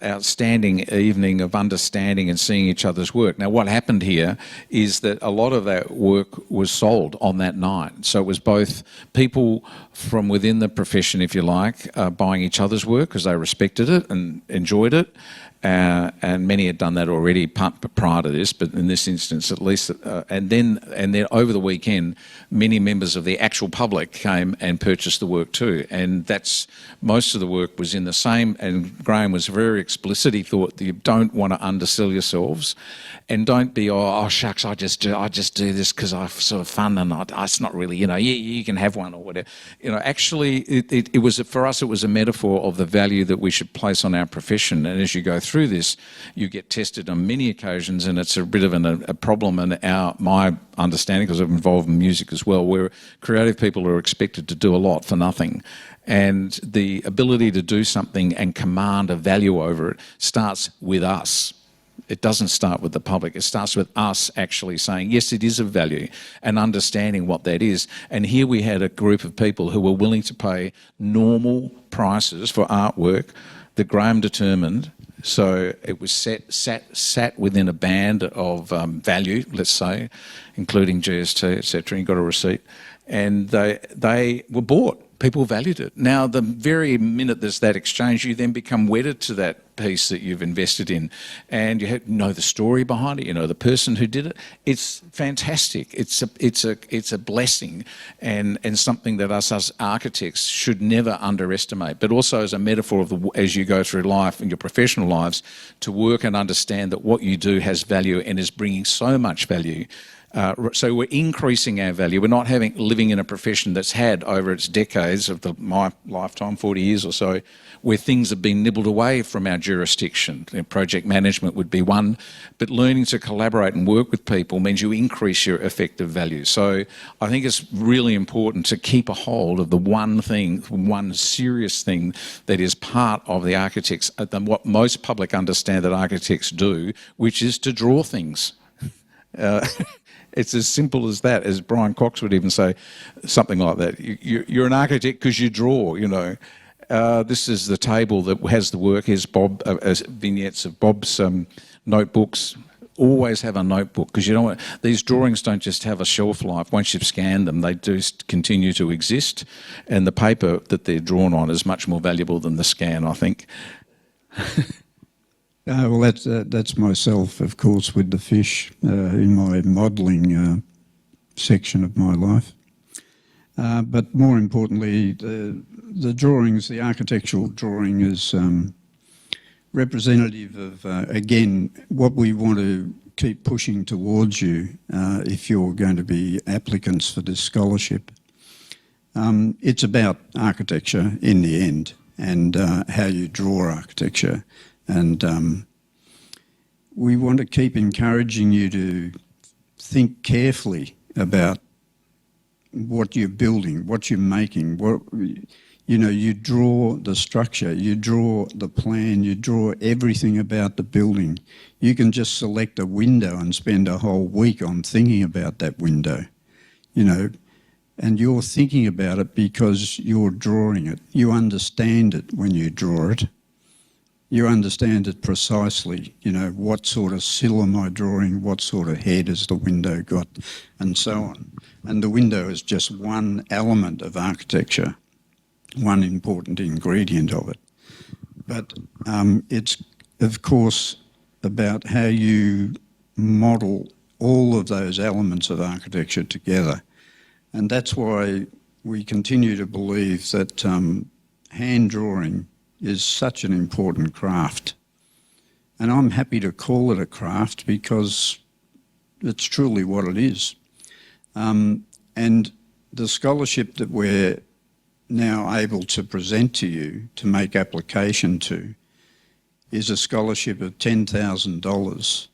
Speaker 2: Outstanding evening of understanding and seeing each other's work. Now, what happened here is that a lot of that work was sold on that night. So it was both people from within the profession, if you like, buying each other's work because they respected it and enjoyed it. And many had done that already prior to this, but in this instance at least. And then over the weekend, many members of the actual public came and purchased the work too. And that's most of the work was in the same. And Graham was very explicit. He thought that you don't want to undersell yourselves, and don't be oh shucks, I just do this because I sort of fun and it's not really you can have one or whatever. Actually it was for us. It was a metaphor of the value that we should place on our profession. And as you go through this, you get tested on many occasions, and it's a bit of a problem in my understanding, because I'm involved in music as well, where creative people are expected to do a lot for nothing. And the ability to do something and command a value over it starts with us. It doesn't start with the public. It starts with us actually saying, yes, it is of value, and understanding what that is. And here we had a group of people who were willing to pay normal prices for artwork that Graham determined. So it was sat within a band of value, let's say, including GST, etc. You got a receipt, and they were bought. People valued it. Now, the very minute there's that exchange, you then become wedded to that piece that you've invested in, and you know the story behind it. You know the person who did it. It's fantastic. It's a blessing, and something that us as architects should never underestimate. But also as a metaphor of as you go through life and your professional lives, to work and understand that what you do has value and is bringing so much value. So we're increasing our value. We're not living in a profession that's had over its decades of my lifetime, 40 years or so, where things have been nibbled away from our jurisdiction. Project management would be one, but learning to collaborate and work with people means you increase your effective value. So I think it's really important to keep a hold of the one thing, one serious thing that is part of the architects, what most public understand that architects do, which is to draw things. It's as simple as that, as Brian Cox would even say, something like that. You're an architect because you draw, This is the table that has the work. Here's vignettes of Bob's notebooks. Always have a notebook, because these drawings don't just have a shelf life. Once you've scanned them, they do continue to exist. And the paper that they're drawn on is much more valuable than the scan, I think.
Speaker 3: Well, that's myself, of course, with the fish in my modelling section of my life. But more importantly, the drawings, the architectural drawing is representative of, again, what we want to keep pushing towards you if you're going to be applicants for this scholarship. It's about architecture in the end, and how you draw architecture. And we want to keep encouraging you to think carefully about what you're building, what you're making. You draw the structure, you draw the plan, you draw everything about the building. You can just select a window and spend a whole week on thinking about that window, and you're thinking about it because you're drawing it. You understand it when you draw it. You understand it precisely, what sort of sill am I drawing, what sort of head has the window got, and so on. And the window is just one element of architecture, one important ingredient of it. But it's, of course, about how you model all of those elements of architecture together. And that's why we continue to believe that hand drawing is such an important craft. And I'm happy to call it a craft because it's truly what it is. And the scholarship that we're now able to present to you to make application to is a scholarship of $10,000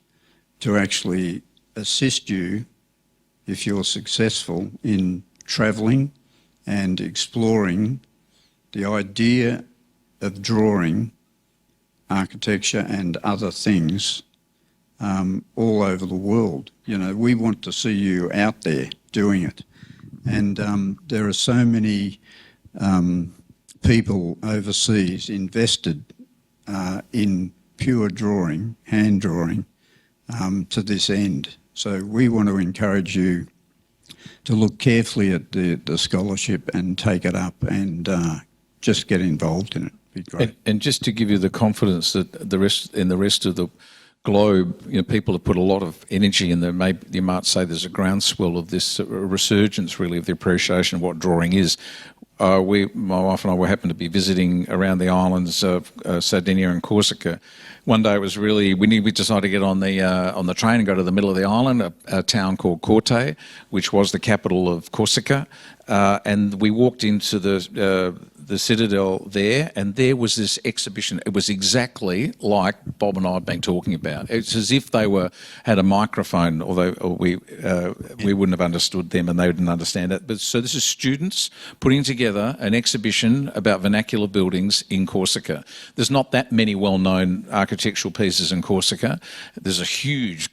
Speaker 3: to actually assist you if you're successful in travelling and exploring the idea of drawing architecture and other things all over the world. You know, we want to see you out there doing it. And there are so many people overseas invested in pure drawing, hand drawing, to this end. So we want to encourage you to look carefully at the scholarship and take it up and just get involved in it. It'd be great.
Speaker 2: And just to give you the confidence that the rest of the globe, you know, people have put a lot of energy in there. Maybe you might say there's a groundswell of this resurgence, really, of the appreciation of what drawing is. My wife and I happened to be visiting around the islands of Sardinia and Corsica. One day it was really, we decided to get on the train and go to the middle of the island, a town called Corte, which was the capital of Corsica. And we walked into the citadel there, and there was this exhibition. It was exactly like Bob and I had been talking about. It's as if they had a microphone, although we wouldn't have understood them and they didn't understand it. But so this is students putting together an exhibition about vernacular buildings in Corsica. There's not that many well-known architectural pieces in Corsica. There's a huge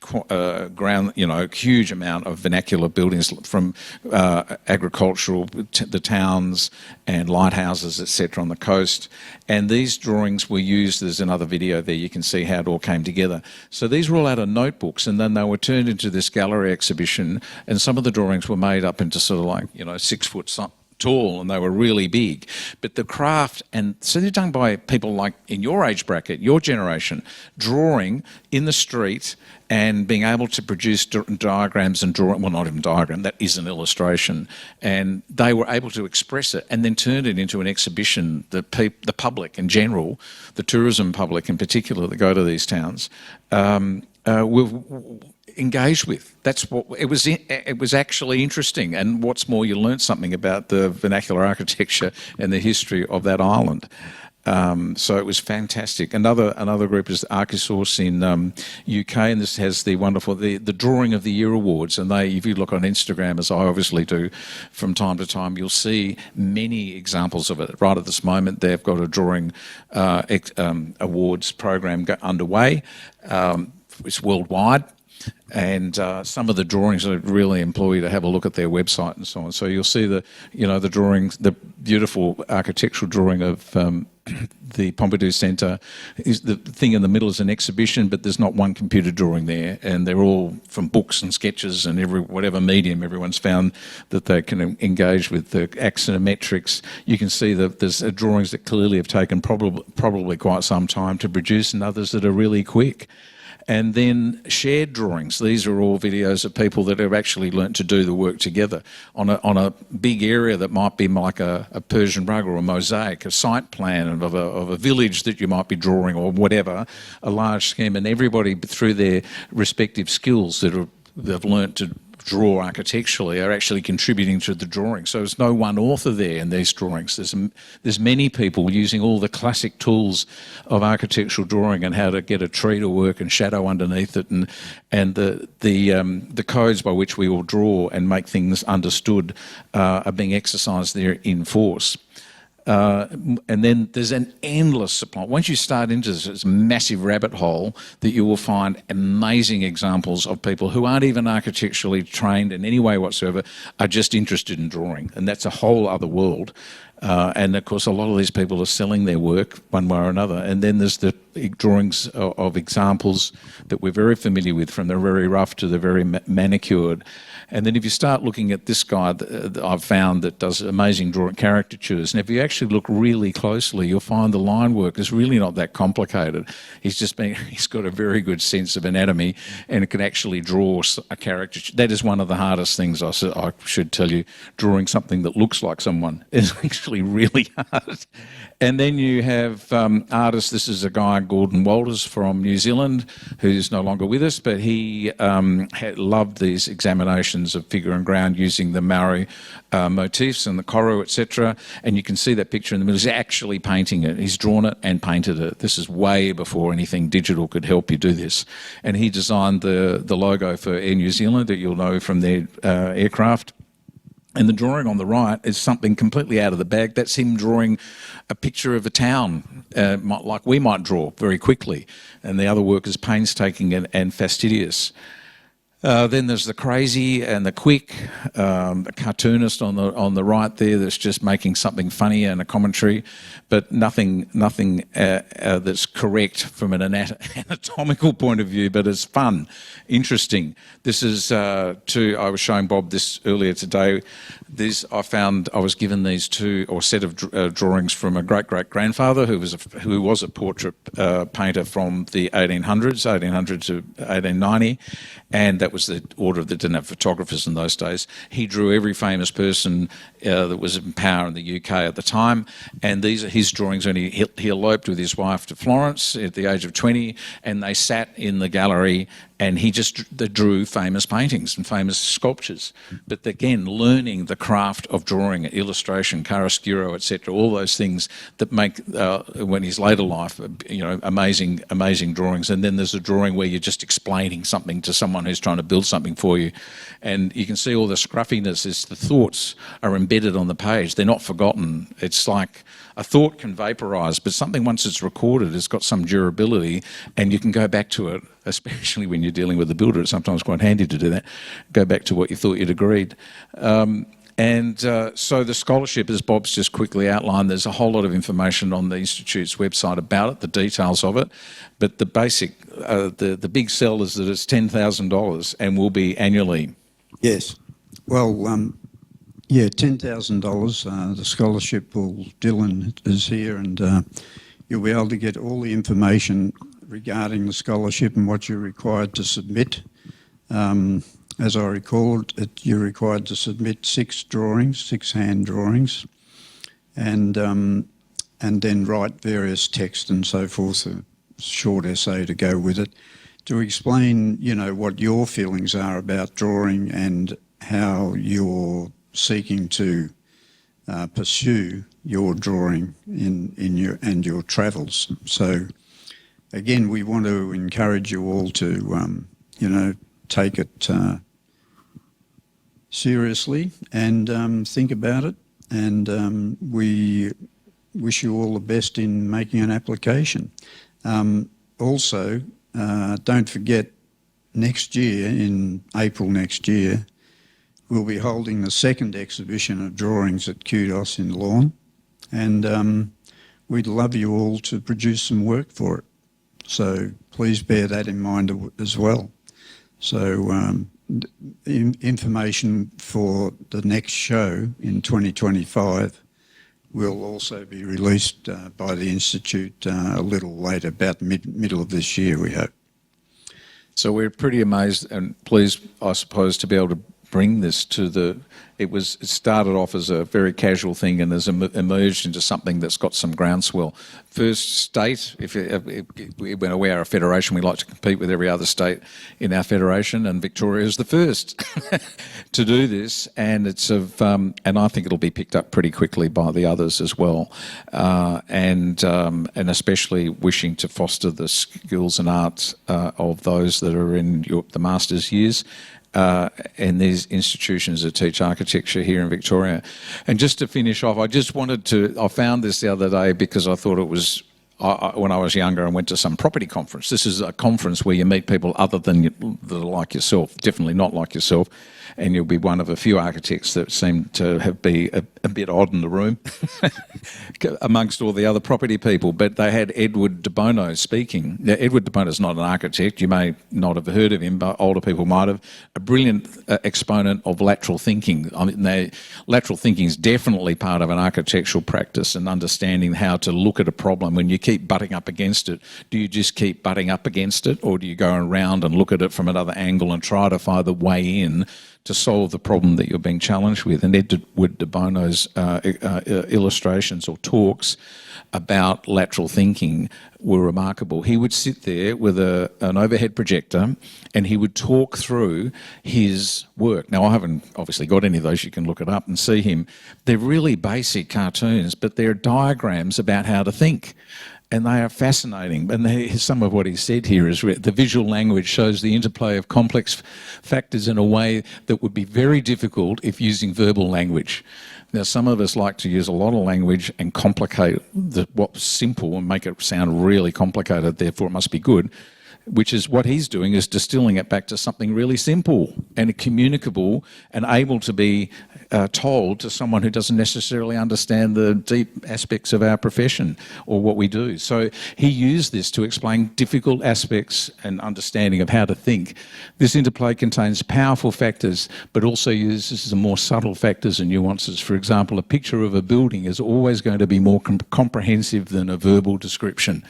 Speaker 2: huge amount of vernacular buildings from agricultural, the towns and lighthouses, etc. on the coast. And these drawings were used, there's another video there, you can see how it all came together. So these were all out of notebooks, and then they were turned into this gallery exhibition, and some of the drawings were made up into sort of like, 6 foot tall, and they were really big. But the craft, and so they're done by people like in your age bracket, your generation, drawing in the street and being able to produce diagrams and draw, well, not even diagram, that is an illustration, and they were able to express it and then turn it into an exhibition that the public in general, the tourism public in particular that go to these towns, will engaged with. That's what it was. It was actually interesting, and what's more, you learnt something about the vernacular architecture and the history of that island. So it was fantastic. Another group is Archisource in UK, and this has the wonderful the Drawing of the Year awards. And if you look on Instagram, as I obviously do from time to time, you'll see many examples of it. Right at this moment, they've got a drawing awards program underway. It's worldwide. And some of the drawings I really implore you to have a look at their website and so on. So you'll see the drawings, the beautiful architectural drawing of the Pompidou Centre. The thing in the middle is an exhibition, but there's not one computer drawing there, and they're all from books and sketches and whatever medium everyone's found that they can engage with. The axonometrics, you can see that there's drawings that clearly have taken probably quite some time to produce, and others that are really quick. And then shared drawings. These are all videos of people that have actually learnt to do the work together on a big area that might be like a Persian rug or a mosaic, a site plan of a village that you might be drawing or whatever, a large scheme. And everybody, through their respective skills that they've learnt to draw architecturally, are actually contributing to the drawing. So there's no one author there in these drawings. There's many people using all the classic tools of architectural drawing and how to get a tree to work and shadow underneath it, and the codes by which we all draw and make things understood are being exercised there in force. And then there's an endless supply. Once you start into this massive rabbit hole, that you will find amazing examples of people who aren't even architecturally trained in any way whatsoever, are just interested in drawing. And that's a whole other world. And of course, a lot of these people are selling their work one way or another. And then there's the drawings of examples that we're very familiar with, from the very rough to the very manicured. And then if you start looking at this guy that I've found that does amazing drawing caricatures, and if you actually look really closely, you'll find the line work is really not that complicated. He's got a very good sense of anatomy and can actually draw a caricature. That is one of the hardest things I should tell you. Drawing something that looks like someone is actually actually really hard. And then you have artists. This is a guy, Gordon Walters from New Zealand, who's no longer with us, but he had loved these examinations of figure and ground using the Maori motifs and the koru, etc. And you can see that picture in the middle. He's actually painting it. He's drawn it and painted it. This is way before anything digital could help you do this. And he designed the logo for Air New Zealand that you'll know from their aircraft. And the drawing on the right is something completely out of the bag. That's him drawing a picture of a town, like we might draw very quickly. And the other work is painstaking and fastidious. Then there's the crazy and the quick, a cartoonist on the right there that's just making something funny and a commentary, but nothing that's correct from an anatomical point of view, but it's fun, interesting. This is I was showing Bob this earlier today. I was given these set of drawings from a great-great-grandfather who was a portrait painter from the 1800 to 1890, and that was the order that didn't have photographers in those days. He drew every famous person that was in power in the UK at the time, and these are his drawings. And he eloped with his wife to Florence at the age of 20, and they sat in the gallery, and they drew famous paintings and famous sculptures. But again, learning the craft of drawing, illustration, chiaroscuro, etc., all those things that make, when his later life, amazing drawings. And then there's a drawing where you're just explaining something to someone who's trying to build something for you. And you can see all the scruffiness. The thoughts are embedded on the page. They're not forgotten. It's like a thought can vaporise, but something, once it's recorded, has got some durability, and you can go back to it, especially when you're dealing with the builder. It's sometimes quite handy to do that. Go back to what you thought you'd agreed. So the scholarship, as Bob's just quickly outlined, there's a whole lot of information on the Institute's website about it, the details of it. But the basic, the big sell is that it's $10,000 and will be annually.
Speaker 3: Yes. Well, $10,000. The scholarship Dylan is here, and you'll be able to get all the information regarding the scholarship and what you're required to submit. As I recall, you're required to submit 6 hand drawings, and then write various text and so forth, a short essay to go with it, to explain, what your feelings are about drawing and how you're seeking to pursue your drawing in your travels. So again, we want to encourage you all to take it seriously and think about it, and we wish you all the best in making an application. Also, don't forget, next year, in April next year, we'll be holding the second exhibition of drawings at Kudos in Lorne, and we'd love you all to produce some work for it. So please bear that in mind as well. So information for the next show in 2025 will also be released by the Institute a little later, about middle of this year, we hope.
Speaker 2: So we're pretty amazed and pleased, I suppose, to be able to bring this to it started off as a very casual thing and has emerged into something that's got some groundswell. First state, when we are a federation, we like to compete with every other state in our federation, and Victoria is the first to do this, and and I think it'll be picked up pretty quickly by the others as well, and especially wishing to foster the skills and arts of those that are in the master's years. And these institutions that teach architecture here in Victoria. And just to finish off, I found this the other day because I thought it was, when I was younger, I went to some property conference. This is a conference where you meet people other than that are like yourself, definitely not like yourself, and you'll be one of a few architects that seem to be a bit odd in the room amongst all the other property people. But they had Edward de Bono speaking. Now, Edward de Bono is not an architect. You may not have heard of him, but older people might have. A brilliant exponent of lateral thinking. I mean, lateral thinking is definitely part of an architectural practice, and understanding how to look at a problem when you keep butting up against it. Do you just keep butting up against it, or do you go around and look at it from another angle and try to find the way in to solve the problem that you're being challenged with. And Edward de Bono's illustrations or talks about lateral thinking were remarkable. He would sit there with an overhead projector and he would talk through his work. Now, I haven't obviously got any of those. You can look it up and see him. They're really basic cartoons, but they're diagrams about how to think. And they are fascinating. And some of what he said here is the visual language shows the interplay of complex factors in a way that would be very difficult if using verbal language. Now, some of us like to use a lot of language and complicate what's simple and make it sound really complicated, therefore it must be good, which is what he's doing, is distilling it back to something really simple and communicable and able to be told to someone who doesn't necessarily understand the deep aspects of our profession or what we do. So he used this to explain difficult aspects and understanding of how to think. This interplay contains powerful factors, but also uses the more subtle factors and nuances. For example, a picture of a building is always going to be more comprehensive than a verbal description.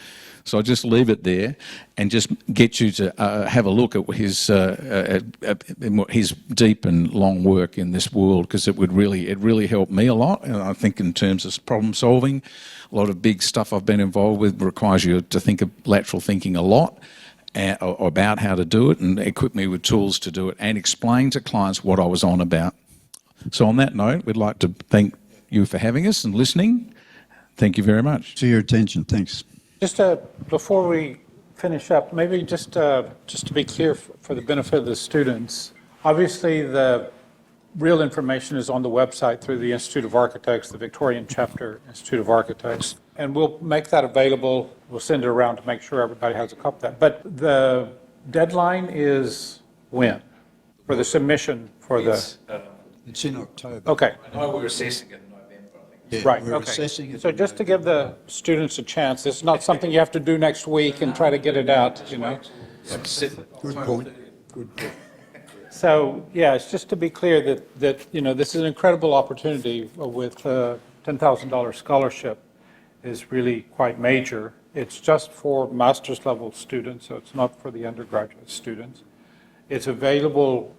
Speaker 2: So I'll just leave it there and just get you to have a look at his deep and long work in this world, because it really helped me a lot. And I think in terms of problem solving, a lot of big stuff I've been involved with requires you to think of lateral thinking a lot, about how to do it, and equip me with tools to do it and explain to clients what I was on about. So on that note, we'd like to thank you for having us and listening. Thank you very much.
Speaker 3: For your attention, thanks.
Speaker 1: Just before we finish up, maybe just to be clear for the benefit of the students, obviously the real information is on the website through the Institute of Architects, the Victorian Chapter Institute of Architects, and we'll make that available. We'll send it around to make sure everybody has a copy of that. But the deadline is when? For the submission for
Speaker 3: It's in October.
Speaker 1: Okay.
Speaker 2: I know we're assessing it.
Speaker 3: Yeah,
Speaker 1: Right,
Speaker 3: we're
Speaker 1: okay.
Speaker 3: assessing it.
Speaker 1: So just to give the students a chance, it's not something you have to do next week and try to get it out, you know?
Speaker 3: Good point. Good point.
Speaker 1: So, yeah, it's just to be clear that you know, this is an incredible opportunity with a $10,000 scholarship is really quite major. It's just for master's level students, so it's not for the undergraduate students. It's available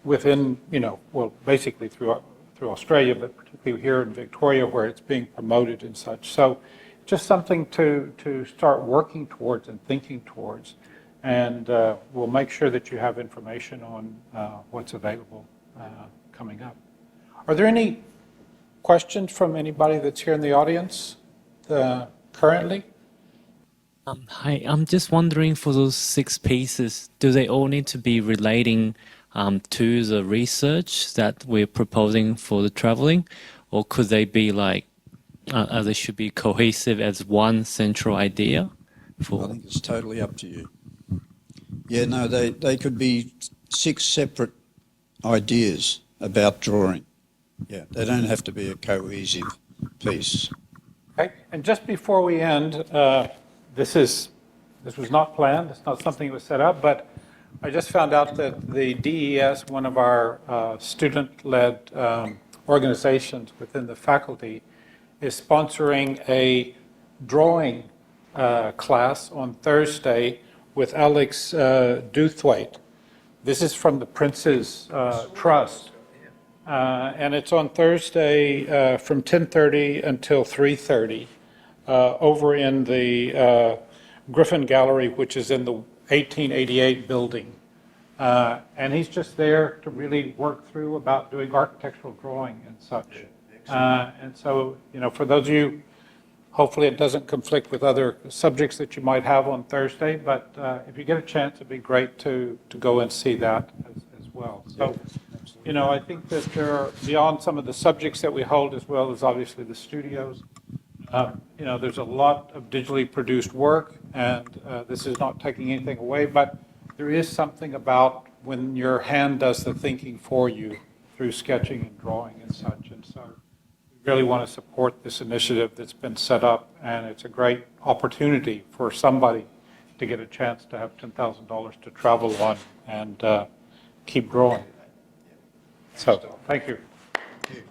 Speaker 1: within, you know, well, basically through Australia, but particularly here in Victoria where it's being promoted and such. So just something to start working towards and thinking towards. And we'll make sure that you have information on what's available coming up. Are there any questions from anybody that's here in the audience currently?
Speaker 4: Hi, I'm just wondering, for those 6 pieces, do they all need to be relating to the research that we're proposing for the traveling, or could they be like, they should be cohesive as one central idea?
Speaker 3: I think it's totally up to you. Yeah, no, they could be 6 separate ideas about drawing. Yeah, they don't have to be a cohesive piece.
Speaker 1: Okay, and just before we end, this was not planned, it's not something that was set up, but I just found out that the DES, one of our student-led organizations within the faculty, is sponsoring a drawing class on Thursday with Alex Duthwaite. This is from the Prince's Trust. And it's on Thursday from 10:30 until 3:30 over in the Griffin Gallery, which is in the 1888 building. And he's just there to really work through about doing architectural drawing and such. And so, you know, for those of you, hopefully it doesn't conflict with other subjects that you might have on Thursday, but if you get a chance, it'd be great to go and see that as well. So, you know, I think that there are, beyond some of the subjects that we hold, as well as obviously the studios, you know, there's a lot of digitally produced work, and this is not taking anything away, but there is something about when your hand does the thinking for you through sketching and drawing and such. And so we really want to support this initiative that's been set up, and it's a great opportunity for somebody to get a chance to have $10,000 to travel on and keep drawing. So, thank you.
Speaker 3: Thank you.